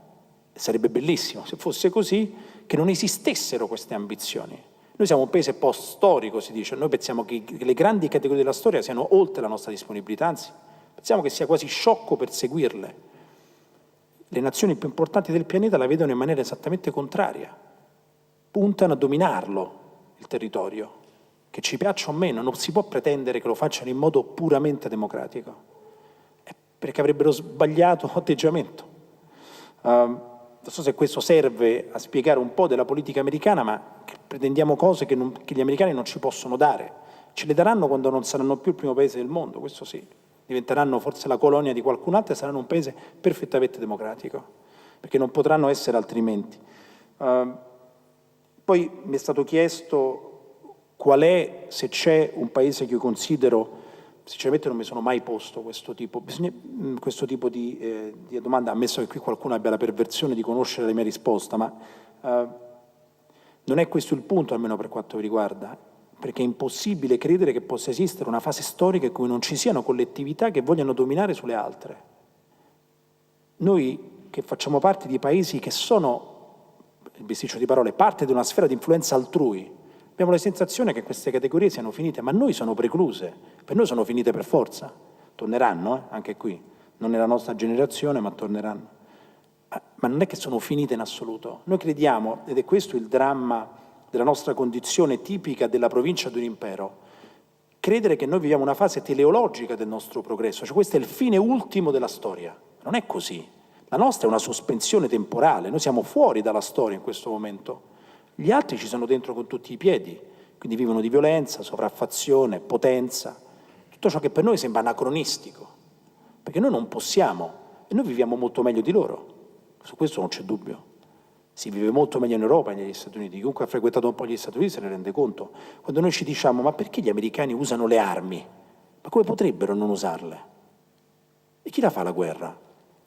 sarebbe bellissimo se fosse così, che non esistessero queste ambizioni. Noi siamo un paese post-storico, si dice, noi pensiamo che le grandi categorie della storia siano oltre la nostra disponibilità, anzi, pensiamo che sia quasi sciocco perseguirle. Le nazioni più importanti del pianeta la vedono in maniera esattamente contraria. Puntano a dominarlo, il territorio, che ci piaccia o meno, non si può pretendere che lo facciano in modo puramente democratico, perché avrebbero sbagliato atteggiamento. Non so se questo serve a spiegare un po' della politica americana, ma pretendiamo cose che gli americani non ci possono dare. Ce le daranno quando non saranno più il primo paese del mondo, questo sì. Diventeranno forse la colonia di qualcun altro e saranno un paese perfettamente democratico, perché non potranno essere altrimenti. Poi mi è stato chiesto qual è, se c'è un paese che io considero, sinceramente non mi sono mai posto questo tipo di domanda, ammesso che qui qualcuno abbia la perversione di conoscere la mia risposta, ma non è questo il punto, almeno per quanto mi riguarda, perché è impossibile credere che possa esistere una fase storica in cui non ci siano collettività che vogliano dominare sulle altre. Noi che facciamo parte di paesi che sono, il bisticcio di parole, parte di una sfera di influenza altrui, abbiamo la sensazione che queste categorie siano finite, ma noi sono precluse, per noi sono finite per forza. Torneranno, anche qui. non nella nostra generazione, ma torneranno. Ma non è che sono finite in assoluto. Noi crediamo, ed è questo il dramma della nostra condizione tipica della provincia di un impero, credere che noi viviamo una fase teleologica del nostro progresso, cioè questo è il fine ultimo della storia. Non è così. La nostra è una sospensione temporale, noi siamo fuori dalla storia in questo momento. Gli altri ci sono dentro con tutti i piedi, quindi vivono di violenza, sopraffazione, potenza, tutto ciò che per noi sembra anacronistico, perché noi non possiamo, e noi viviamo molto meglio di loro, su questo non c'è dubbio. Si vive molto meglio in Europa che negli Stati Uniti, chiunque ha frequentato un po' gli Stati Uniti se ne rende conto. Quando noi ci diciamo, ma perché gli americani usano le armi? Ma come potrebbero non usarle? E chi la fa la guerra?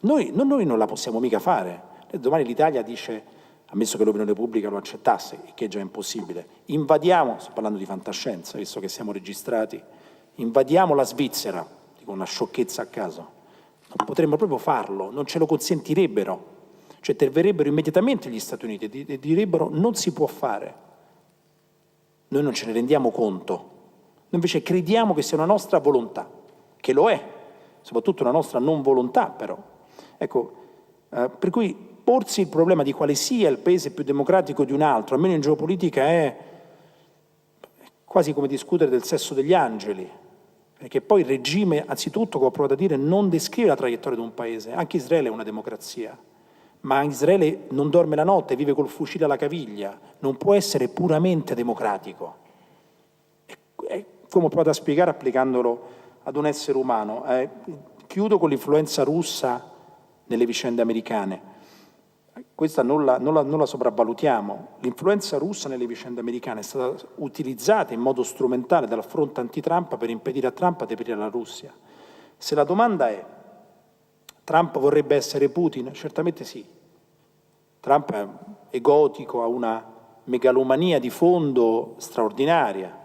Noi non la possiamo mica fare. Domani l'Italia dice, ammesso che l'opinione pubblica lo accettasse, che è già impossibile, invadiamo, sto parlando di fantascienza, visto che siamo registrati, invadiamo la Svizzera, dico una sciocchezza a caso, non potremmo proprio farlo, non ce lo consentirebbero, cioè interverrebbero immediatamente gli Stati Uniti e direbbero non si può fare. Noi non ce ne rendiamo conto, noi invece crediamo che sia una nostra volontà, che lo è, soprattutto una nostra non volontà però. Ecco, per cui porsi il problema di quale sia il paese più democratico di un altro, almeno in geopolitica, è quasi come discutere del sesso degli angeli, perché poi il regime, anzitutto, come ho provato a dire, non descrive la traiettoria di un paese. Anche Israele è una democrazia, ma Israele non dorme la notte, vive col fucile alla caviglia, non può essere puramente democratico. È come ho provato a spiegare applicandolo ad un essere umano. Chiudo con l'influenza russa nelle vicende americane. Questa non la sopravvalutiamo. L'influenza russa nelle vicende americane è stata utilizzata in modo strumentale dal fronte anti-Trump per impedire a Trump di aprire la Russia. Se la domanda è Trump vorrebbe essere Putin? Certamente sì. Trump è gotico, ha una megalomania di fondo straordinaria,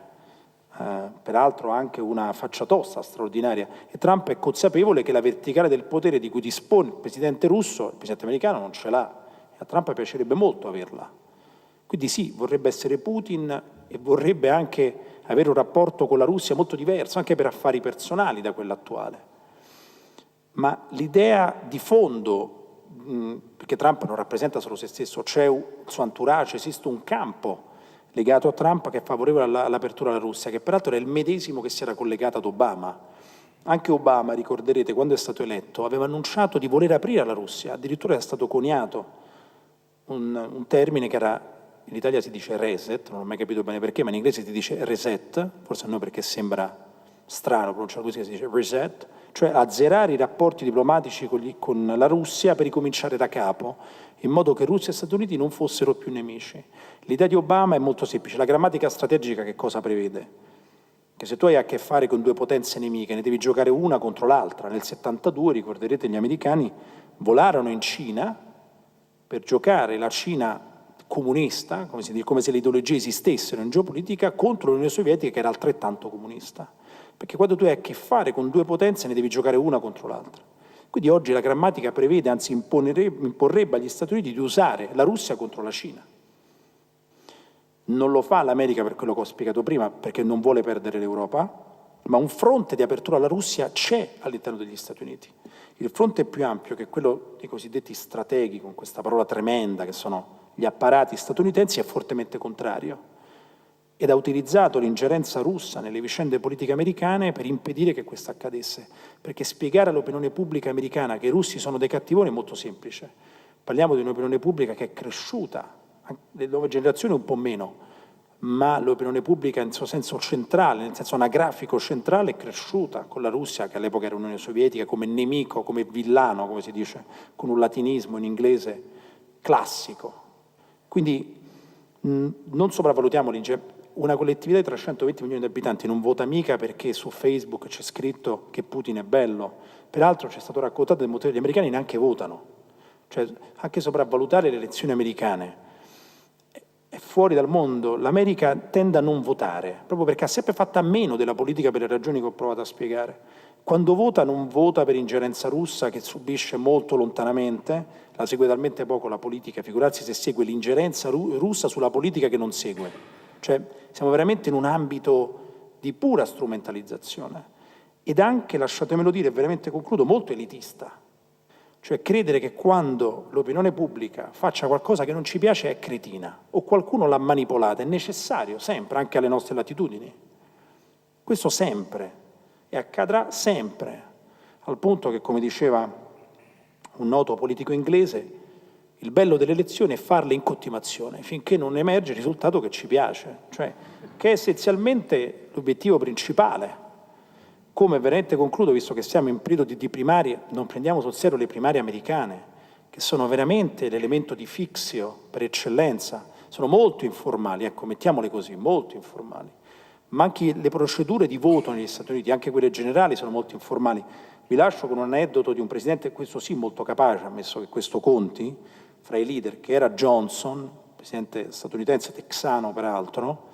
peraltro anche una faccia tosta straordinaria, e Trump è consapevole che la verticale del potere di cui dispone il presidente russo, il presidente americano non ce l'ha, e a Trump piacerebbe molto averla. Quindi sì, vorrebbe essere Putin e vorrebbe anche avere un rapporto con la Russia molto diverso, anche per affari personali da quello attuale. Ma l'idea di fondo, perché Trump non rappresenta solo se stesso, c'è il suo entourage, esiste un campo legato a Trump che è favorevole all'apertura alla Russia, che peraltro è il medesimo che si era collegato ad Obama. Anche Obama, ricorderete, quando è stato eletto, aveva annunciato di voler aprire alla Russia, addirittura è stato coniato un termine che era, in Italia si dice reset, non ho mai capito bene perché, ma in inglese si dice reset, forse no perché sembra strano pronunciarlo così, si dice reset, cioè azzerare i rapporti diplomatici con la Russia per ricominciare da capo, in modo che Russia e Stati Uniti non fossero più nemici. L'idea di Obama è molto semplice. La grammatica strategica che cosa prevede? Che se tu hai a che fare con due potenze nemiche, ne devi giocare una contro l'altra. Nel 72, ricorderete, gli americani volarono in Cina per giocare la Cina comunista, come se le ideologie esistessero in geopolitica, contro l'Unione Sovietica che era altrettanto comunista. Perché quando tu hai a che fare con due potenze ne devi giocare una contro l'altra. Quindi oggi la grammatica prevede, anzi imporrebbe agli Stati Uniti di usare la Russia contro la Cina. Non lo fa l'America per quello che ho spiegato prima, perché non vuole perdere l'Europa, ma un fronte di apertura alla Russia c'è all'interno degli Stati Uniti. Il fronte più ampio, che è quello dei cosiddetti strateghi, con questa parola tremenda che sono gli apparati statunitensi, è fortemente contrario ed ha utilizzato l'ingerenza russa nelle vicende politiche americane per impedire che questo accadesse. Perché spiegare all'opinione pubblica americana che i russi sono dei cattivoni è molto semplice. Parliamo di un'opinione pubblica che è cresciuta, le nuove generazioni un po' meno, ma l'opinione pubblica in suo senso centrale, nel senso anagrafico centrale, è cresciuta con la Russia, che all'epoca era Unione Sovietica, come nemico, come villano, come si dice, con un latinismo in inglese classico. Quindi non sopravvalutiamo una collettività di 320 milioni di abitanti non vota mica perché su Facebook c'è scritto che Putin è bello. Peraltro c'è stato raccontato del motivo che gli americani neanche votano. Cioè, anche sopravvalutare le elezioni americane è fuori dal mondo. L'America tende a non votare, proprio perché ha sempre fatto a meno della politica per le ragioni che ho provato a spiegare. Quando vota non vota per ingerenza russa, che subisce molto lontanamente, la segue talmente poco la politica, figurarsi se segue l'ingerenza russa sulla politica che non segue. Cioè siamo veramente in un ambito di pura strumentalizzazione. ed anche, lasciatemelo dire, veramente concludo, molto elitista. Cioè credere che quando l'opinione pubblica faccia qualcosa che non ci piace è cretina, o qualcuno l'ha manipolata, è necessario sempre, anche alle nostre latitudini. Questo sempre, e accadrà sempre, al punto che, come diceva un noto politico inglese, il bello delle elezioni è farle in continuazione, finché non emerge il risultato che ci piace, cioè che è essenzialmente l'obiettivo principale. Come veramente concludo, visto che siamo in periodo di primarie, non prendiamo sul serio le primarie americane, che sono veramente l'elemento di fixio per eccellenza, sono molto informali, ecco, mettiamole così, molto informali. Ma anche le procedure di voto negli Stati Uniti, anche quelle generali, sono molto informali. Vi lascio con un aneddoto di un presidente, questo sì molto capace, ammesso che questo conti, fra i leader, che era Johnson, presidente statunitense texano peraltro,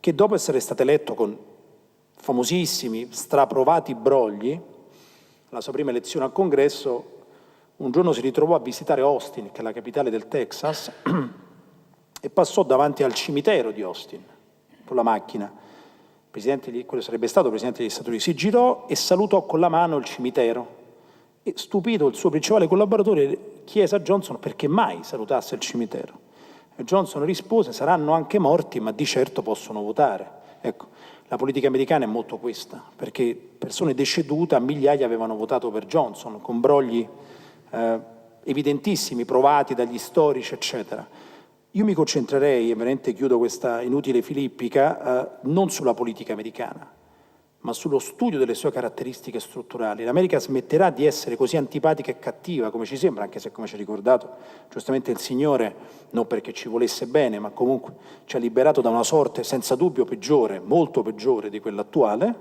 che dopo essere stato eletto con famosissimi, straprovati brogli, alla sua prima elezione al congresso, un giorno si ritrovò a visitare Austin, che è la capitale del Texas, e passò davanti al cimitero di Austin con la macchina. Quello sarebbe stato presidente degli Stati Uniti, si girò e salutò con la mano il cimitero. E stupito il suo principale collaboratore chiese a Johnson perché mai salutasse il cimitero. E Johnson rispose: saranno anche morti, ma di certo possono votare. Ecco, la politica americana è molto questa, perché persone decedute a migliaia avevano votato per Johnson, con brogli evidentissimi, provati dagli storici, eccetera. Io mi concentrerei, e veramente chiudo questa inutile filippica, non sulla politica americana, ma sullo studio delle sue caratteristiche strutturali. L'America smetterà di essere così antipatica e cattiva, come ci sembra, anche se, come ci ha ricordato giustamente il Signore, non perché ci volesse bene, ma comunque ci ha liberato da una sorte senza dubbio peggiore, molto peggiore di quella attuale,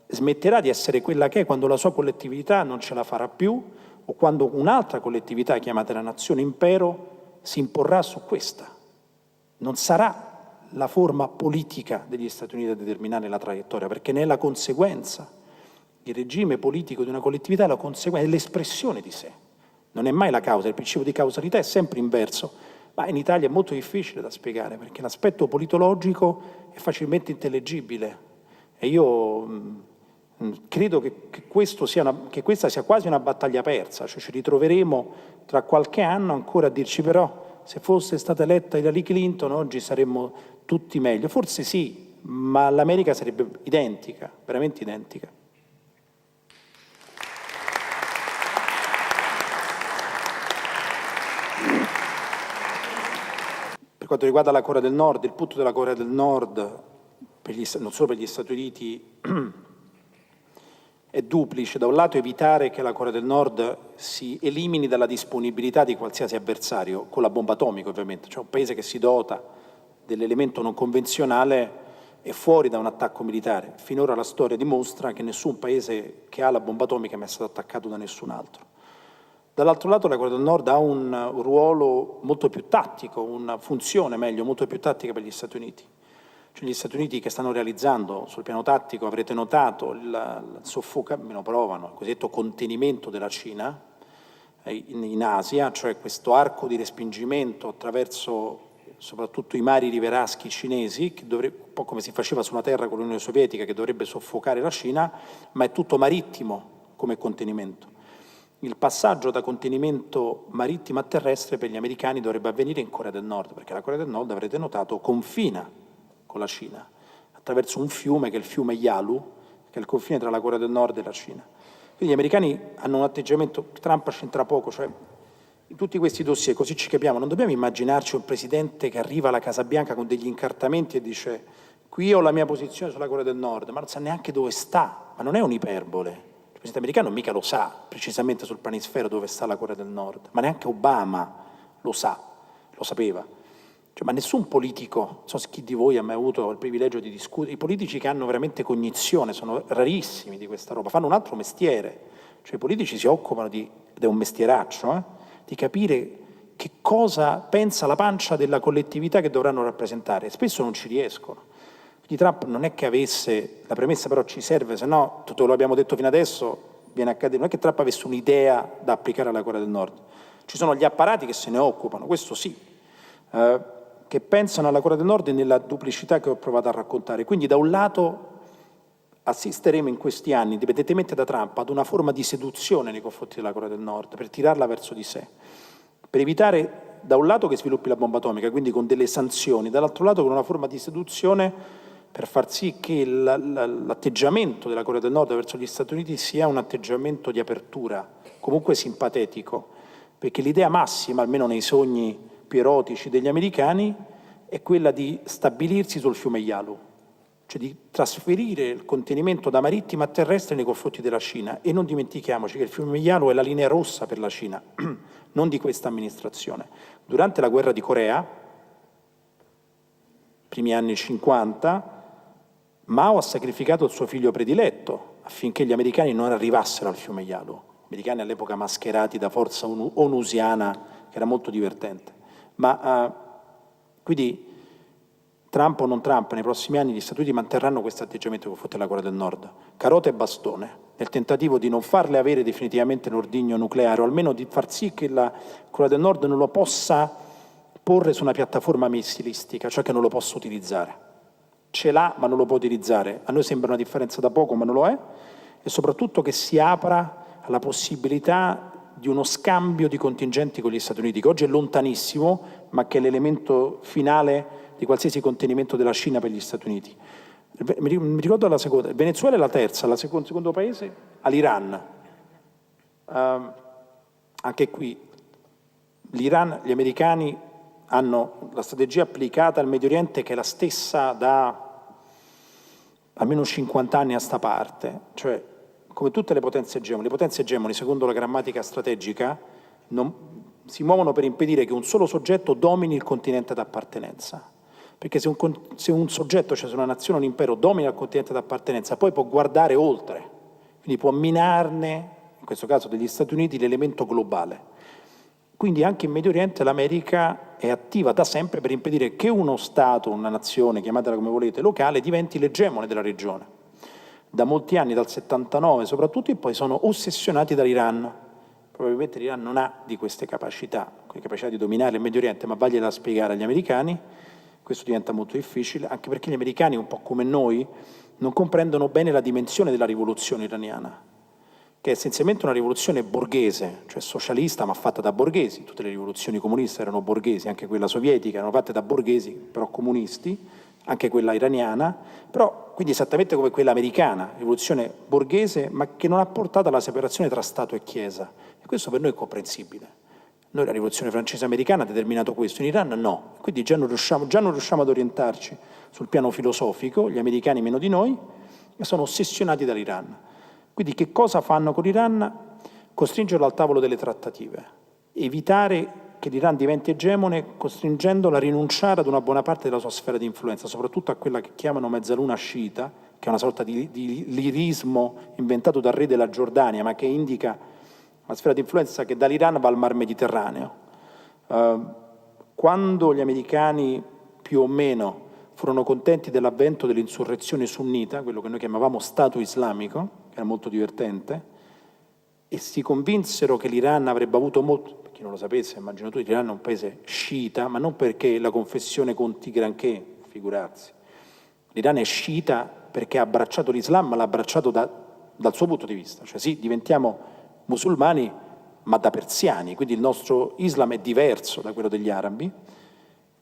smetterà di essere quella che è quando la sua collettività non ce la farà più, o quando un'altra collettività, chiamata la nazione impero, si imporrà su questa. Non sarà la forma politica degli Stati Uniti a determinare la traiettoria, perché ne è la conseguenza. Il regime politico di una collettività è la conseguenza, è l'espressione di sé. Non è mai la causa, il principio di causalità è sempre inverso, ma in Italia è molto difficile da spiegare, perché l'aspetto politologico è facilmente intellegibile. E io credo che questa sia quasi una battaglia persa, cioè ci ritroveremo tra qualche anno ancora a dirci però se fosse stata eletta Hillary Clinton oggi saremmo tutti meglio. Forse sì, ma l'America sarebbe identica, veramente identica. Per quanto riguarda la Corea del Nord, il punto della Corea del Nord, non solo per gli Stati Uniti, è duplice. Da un lato evitare che la Corea del Nord si elimini dalla disponibilità di qualsiasi avversario, con la bomba atomica ovviamente, cioè un paese che si dota dell'elemento non convenzionale è fuori da un attacco militare. Finora la storia dimostra che nessun paese che ha la bomba atomica è mai stato attaccato da nessun altro. Dall'altro lato la Corea del Nord ha un ruolo molto più tattico, una funzione meglio, molto più tattica per gli Stati Uniti. Cioè gli Stati Uniti che stanno realizzando sul piano tattico, avrete notato, il cosiddetto contenimento della Cina in Asia, cioè questo arco di respingimento attraverso soprattutto i mari rivieraschi cinesi, che un po' come si faceva sulla terra con l'Unione Sovietica, che dovrebbe soffocare la Cina, ma è tutto marittimo come contenimento. Il passaggio da contenimento marittimo a terrestre per gli americani dovrebbe avvenire in Corea del Nord, perché la Corea del Nord, avrete notato, confina con la Cina, attraverso un fiume che è il fiume Yalu, che è il confine tra la Corea del Nord e la Cina. Quindi gli americani hanno un atteggiamento, Trump c'entra poco, cioè in tutti questi dossier, così ci capiamo, non dobbiamo immaginarci un presidente che arriva alla Casa Bianca con degli incartamenti e dice qui ho la mia posizione sulla Corea del Nord, ma non sa neanche dove sta, ma non è un'iperbole. Il presidente americano mica lo sa precisamente sul planisfero dove sta la Corea del Nord, ma neanche Obama lo sapeva. Cioè, ma nessun politico, non so se chi di voi ha mai avuto il privilegio di discutere, i politici che hanno veramente cognizione sono rarissimi di questa roba, fanno un altro mestiere, cioè i politici si occupano ed è un mestieraccio, di capire che cosa pensa la pancia della collettività che dovranno rappresentare, e spesso non ci riescono. Quindi Trump non è che avesse, la premessa però ci serve, se no tutto lo abbiamo detto fino adesso, viene a cadere, non è che Trump avesse un'idea da applicare alla Corea del Nord, ci sono gli apparati che se ne occupano, questo sì, che pensano alla Corea del Nord nella duplicità che ho provato a raccontare. Quindi da un lato assisteremo in questi anni, indipendentemente da Trump, ad una forma di seduzione nei confronti della Corea del Nord, per tirarla verso di sé, per evitare da un lato che sviluppi la bomba atomica, quindi con delle sanzioni, dall'altro lato con una forma di seduzione per far sì che l'atteggiamento della Corea del Nord verso gli Stati Uniti sia un atteggiamento di apertura, comunque simpatetico, perché l'idea massima, almeno nei sogni più erotici degli americani, è quella di stabilirsi sul fiume Yalu, cioè di trasferire il contenimento da marittima a terrestre nei confronti della Cina. E non dimentichiamoci che il fiume Yalu è la linea rossa per la Cina, non di questa amministrazione. Durante la guerra di Corea, primi anni 50, Mao ha sacrificato il suo figlio prediletto affinché gli americani non arrivassero al fiume Yalu. Gli americani all'epoca mascherati da forza onusiana, che era molto divertente. Quindi Trump o non Trump, nei prossimi anni gli Stati Uniti manterranno questo atteggiamento nei confronti della Corea del Nord, carota e bastone, nel tentativo di non farle avere definitivamente l'ordigno nucleare, o almeno di far sì che la Corea del Nord non lo possa porre su una piattaforma missilistica, cioè che non lo possa utilizzare. Ce l'ha ma non lo può utilizzare. A noi sembra una differenza da poco, ma non lo è, e soprattutto che si apra alla possibilità di uno scambio di contingenti con gli Stati Uniti, che oggi è lontanissimo, ma che è l'elemento finale di qualsiasi contenimento della Cina per gli Stati Uniti. Mi ricordo la seconda, il Venezuela è la terza, il secondo paese all'Iran. Anche qui l'Iran, gli americani hanno la strategia applicata al Medio Oriente che è la stessa da almeno 50 anni a sta parte, cioè come tutte le potenze egemoni, secondo la grammatica strategica, si muovono per impedire che un solo soggetto domini il continente d'appartenenza. Perché se un soggetto, cioè se una nazione o un impero domina il continente d'appartenenza, poi può guardare oltre, quindi può minarne, in questo caso degli Stati Uniti, l'elemento globale. Quindi anche in Medio Oriente l'America è attiva da sempre per impedire che uno Stato, una nazione, chiamatela come volete, locale, diventi l'egemone della regione. Da molti anni, dal 79 soprattutto, e poi sono ossessionati dall'Iran. Probabilmente l'Iran non ha di queste capacità di dominare il Medio Oriente, ma vagliela a spiegare agli americani. Questo diventa molto difficile, anche perché gli americani, un po' come noi, non comprendono bene la dimensione della rivoluzione iraniana, che è essenzialmente una rivoluzione borghese, cioè socialista ma fatta da borghesi. Tutte le rivoluzioni comuniste erano borghesi, anche quella sovietica erano fatte da borghesi, però comunisti, anche quella iraniana, però quindi esattamente come quella americana, rivoluzione borghese, ma che non ha portato alla separazione tra Stato e Chiesa. E questo per noi è comprensibile. Noi la rivoluzione francese americana ha determinato questo, in Iran no, quindi già non riusciamo ad orientarci sul piano filosofico, gli americani meno di noi, e sono ossessionati dall'Iran. Quindi che cosa fanno con l'Iran? Costringerlo al tavolo delle trattative, evitare che l'Iran diventi egemone, costringendolo a rinunciare ad una buona parte della sua sfera di influenza, soprattutto a quella che chiamano mezzaluna sciita, che è una sorta di lirismo inventato dal re della Giordania, ma che indica una sfera di influenza che dall'Iran va al Mar Mediterraneo. Quando gli americani più o meno furono contenti dell'avvento dell'insurrezione sunnita, quello che noi chiamavamo Stato islamico, che era molto divertente, e si convinsero che l'Iran avrebbe avuto molto, per chi non lo sapesse, immagino tu, l'Iran è un paese sciita, ma non perché la confessione conti granché, figurarsi. L'Iran è sciita perché ha abbracciato l'Islam, ma l'ha abbracciato dal suo punto di vista, cioè sì, diventiamo musulmani, ma da persiani, quindi il nostro Islam è diverso da quello degli arabi,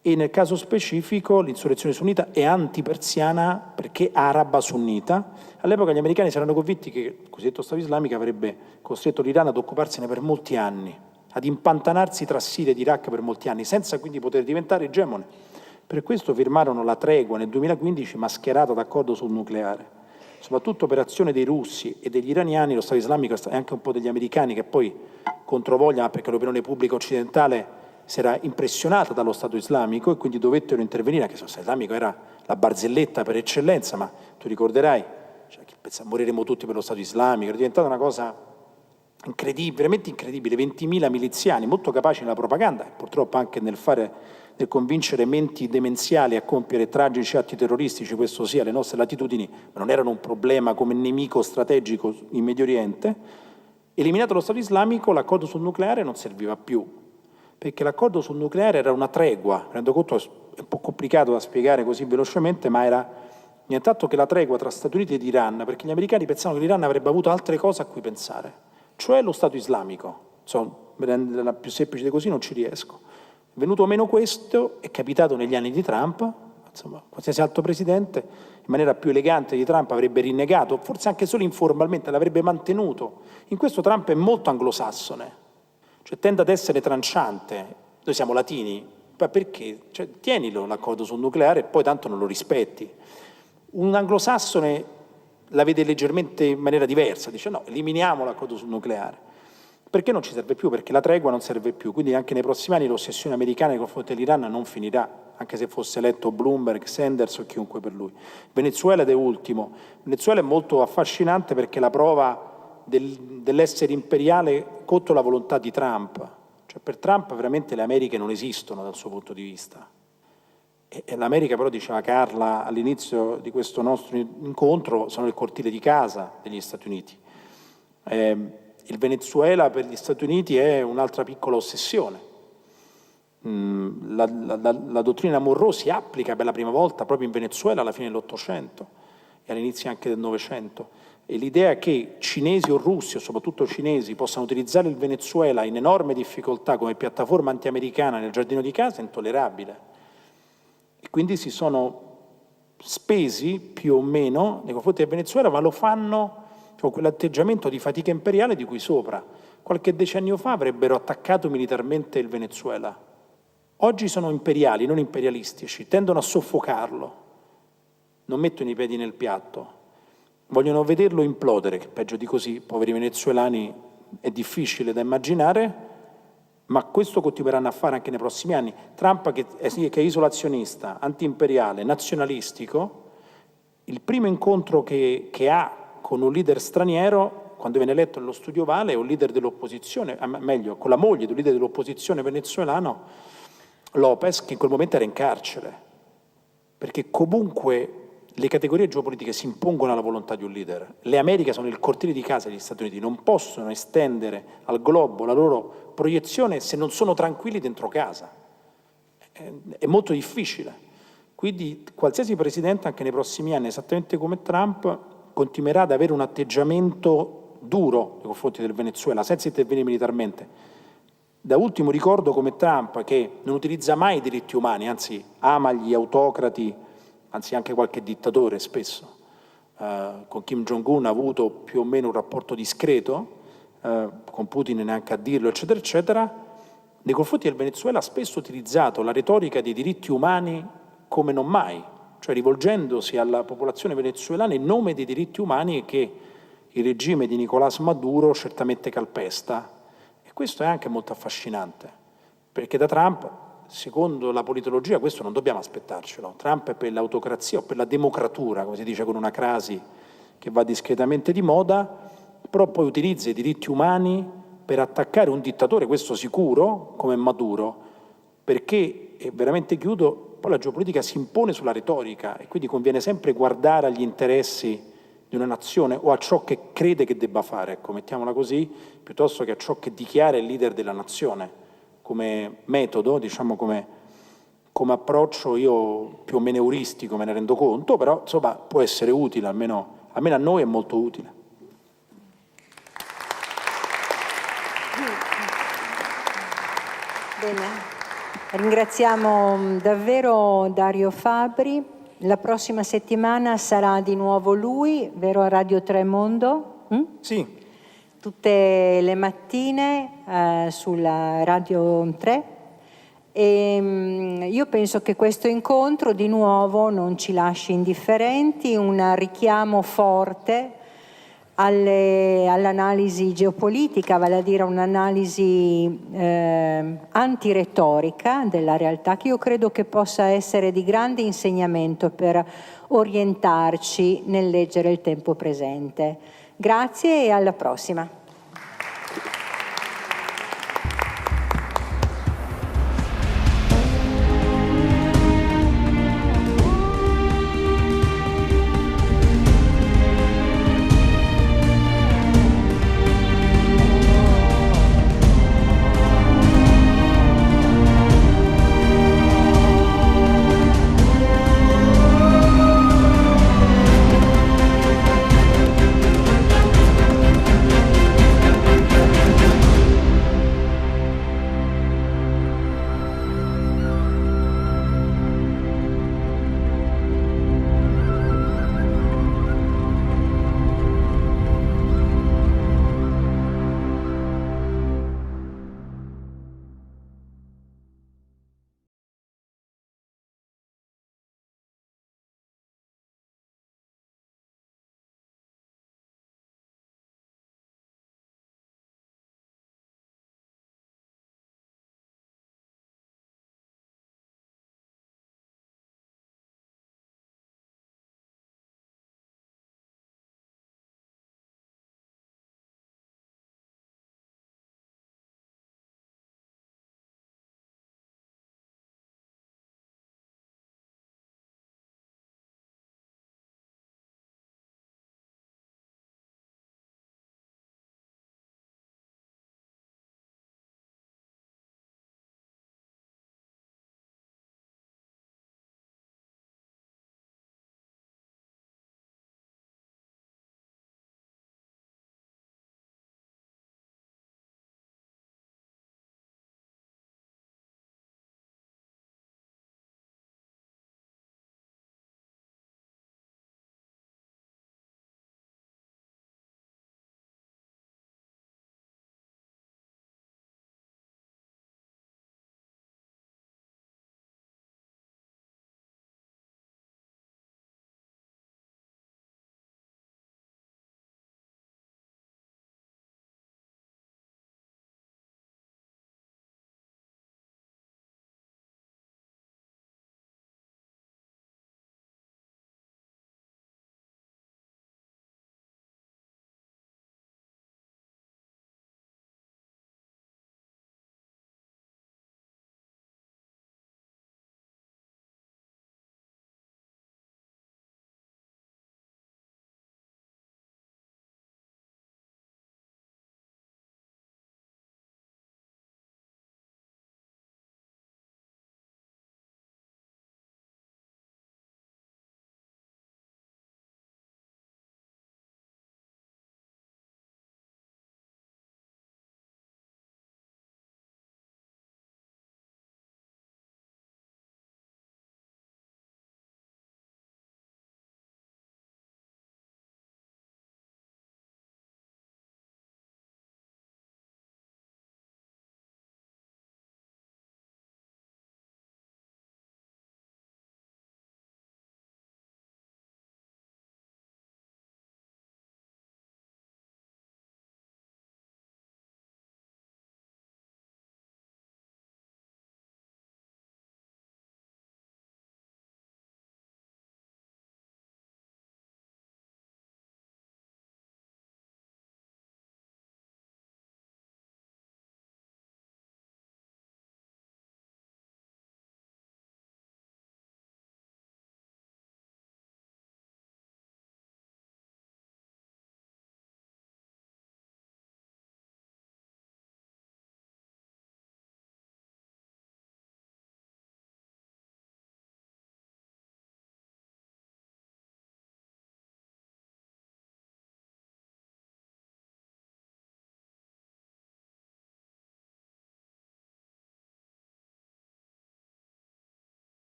e nel caso specifico l'insurrezione sunnita è antipersiana perché araba sunnita. All'epoca gli americani si erano convinti che il cosiddetto Stato islamico avrebbe costretto l'Iran ad occuparsene per molti anni, ad impantanarsi tra Siria ed Iraq per molti anni, senza quindi poter diventare egemone. Per questo firmarono la tregua nel 2015 mascherata d'accordo sul nucleare. Soprattutto per azione dei russi e degli iraniani, lo Stato islamico e anche un po' degli americani, che poi controvogliano perché l'opinione pubblica occidentale si era impressionata dallo Stato islamico e quindi dovettero intervenire, anche se lo Stato islamico era la barzelletta per eccellenza, ma tu ricorderai, cioè, che moriremo tutti per lo Stato islamico, era diventata una cosa incredibile, veramente incredibile, 20.000 miliziani molto capaci nella propaganda e purtroppo anche nel convincere menti demenziali a compiere tragici atti terroristici, questo sia alle nostre latitudini, ma non erano un problema come nemico strategico in Medio Oriente. Eliminato lo Stato islamico, l'accordo sul nucleare non serviva più, perché l'accordo sul nucleare era una tregua, rendo conto è un po' complicato da spiegare così velocemente, ma era nient'altro che la tregua tra Stati Uniti ed Iran, perché gli americani pensavano che l'Iran avrebbe avuto altre cose a cui pensare, cioè lo Stato islamico. Insomma, per renderla più semplice di così non ci riesco. È venuto meno questo, è capitato negli anni di Trump, insomma, qualsiasi altro presidente, in maniera più elegante di Trump avrebbe rinnegato, forse anche solo informalmente l'avrebbe mantenuto. In questo Trump è molto anglosassone, cioè tende ad essere tranciante. Noi siamo latini, ma perché? Cioè, tienilo l'accordo sul nucleare e poi tanto non lo rispetti. Un anglosassone la vede leggermente in maniera diversa, dice no, eliminiamo l'accordo sul nucleare. Perché non ci serve più? Perché la tregua non serve più, quindi anche nei prossimi anni l'ossessione americana nei confronti dell'Iran non finirà, anche se fosse eletto Bloomberg, Sanders o chiunque per lui. Venezuela ed è ultimo. Venezuela è molto affascinante perché è la prova dell'essere imperiale contro la volontà di Trump. Cioè per Trump veramente le Americhe non esistono dal suo punto di vista. E l'America però, diceva Carla all'inizio di questo nostro incontro, sono il cortile di casa degli Stati Uniti. Il Venezuela per gli Stati Uniti è un'altra piccola ossessione. La dottrina Monroe si applica per la prima volta proprio in Venezuela alla fine dell'Ottocento e all'inizio anche del Novecento. E l'idea che cinesi o russi, o soprattutto cinesi, possano utilizzare il Venezuela in enorme difficoltà come piattaforma anti-americana nel giardino di casa è intollerabile. E quindi si sono spesi più o meno nei confronti del Venezuela, ma lo fanno con quell'atteggiamento di fatica imperiale di cui sopra. Qualche decennio fa avrebbero attaccato militarmente il Venezuela. Oggi sono imperiali, non imperialistici, tendono a soffocarlo, non mettono i piedi nel piatto, vogliono vederlo implodere, che peggio di così, poveri venezuelani, è difficile da immaginare, ma questo continueranno a fare anche nei prossimi anni. Trump, che è isolazionista, antiimperiale, nazionalistico, il primo incontro che ha con un leader straniero, quando viene eletto nello studio Vale, è un leader dell'opposizione, meglio, con la moglie di un leader dell'opposizione venezuelano, Lopez, che in quel momento era in carcere, perché comunque le categorie geopolitiche si impongono alla volontà di un leader. Le Americhe sono il cortile di casa degli Stati Uniti, non possono estendere al globo la loro proiezione se non sono tranquilli dentro casa. È molto difficile. Quindi qualsiasi presidente, anche nei prossimi anni, esattamente come Trump, continuerà ad avere un atteggiamento duro nei confronti del Venezuela, senza intervenire militarmente. Da ultimo ricordo come Trump, che non utilizza mai i diritti umani, anzi ama gli autocrati, anzi anche qualche dittatore spesso. Con Kim Jong-un ha avuto più o meno un rapporto discreto, con Putin neanche a dirlo, eccetera, eccetera. Nei confronti del Venezuela ha spesso utilizzato la retorica dei diritti umani come non mai, cioè rivolgendosi alla popolazione venezuelana in nome dei diritti umani che il regime di Nicolás Maduro certamente calpesta. E questo è anche molto affascinante, perché da Trump, secondo la politologia, questo non dobbiamo aspettarcelo. Trump è per l'autocrazia o per la democratura, come si dice con una crasi che va discretamente di moda, però poi utilizza i diritti umani per attaccare un dittatore, questo sicuro, come Maduro, perché, e veramente chiudo, poi la geopolitica si impone sulla retorica e quindi conviene sempre guardare agli interessi di una nazione o a ciò che crede che debba fare, ecco, mettiamola così, piuttosto che a ciò che dichiara il leader della nazione. Come metodo, diciamo come approccio, io più o meno euristico me ne rendo conto, però insomma può essere utile, almeno a noi è molto utile. Bene. Ringraziamo davvero Dario Fabbri. La prossima settimana sarà di nuovo lui, vero, a Radio Tremondo? Sì. Tutte le mattine sulla Radio 3. E io penso che questo incontro di nuovo non ci lasci indifferenti, un richiamo forte all'analisi geopolitica, vale a dire un'analisi antiretorica della realtà, che io credo che possa essere di grande insegnamento per orientarci nel leggere il tempo presente. Grazie e alla prossima.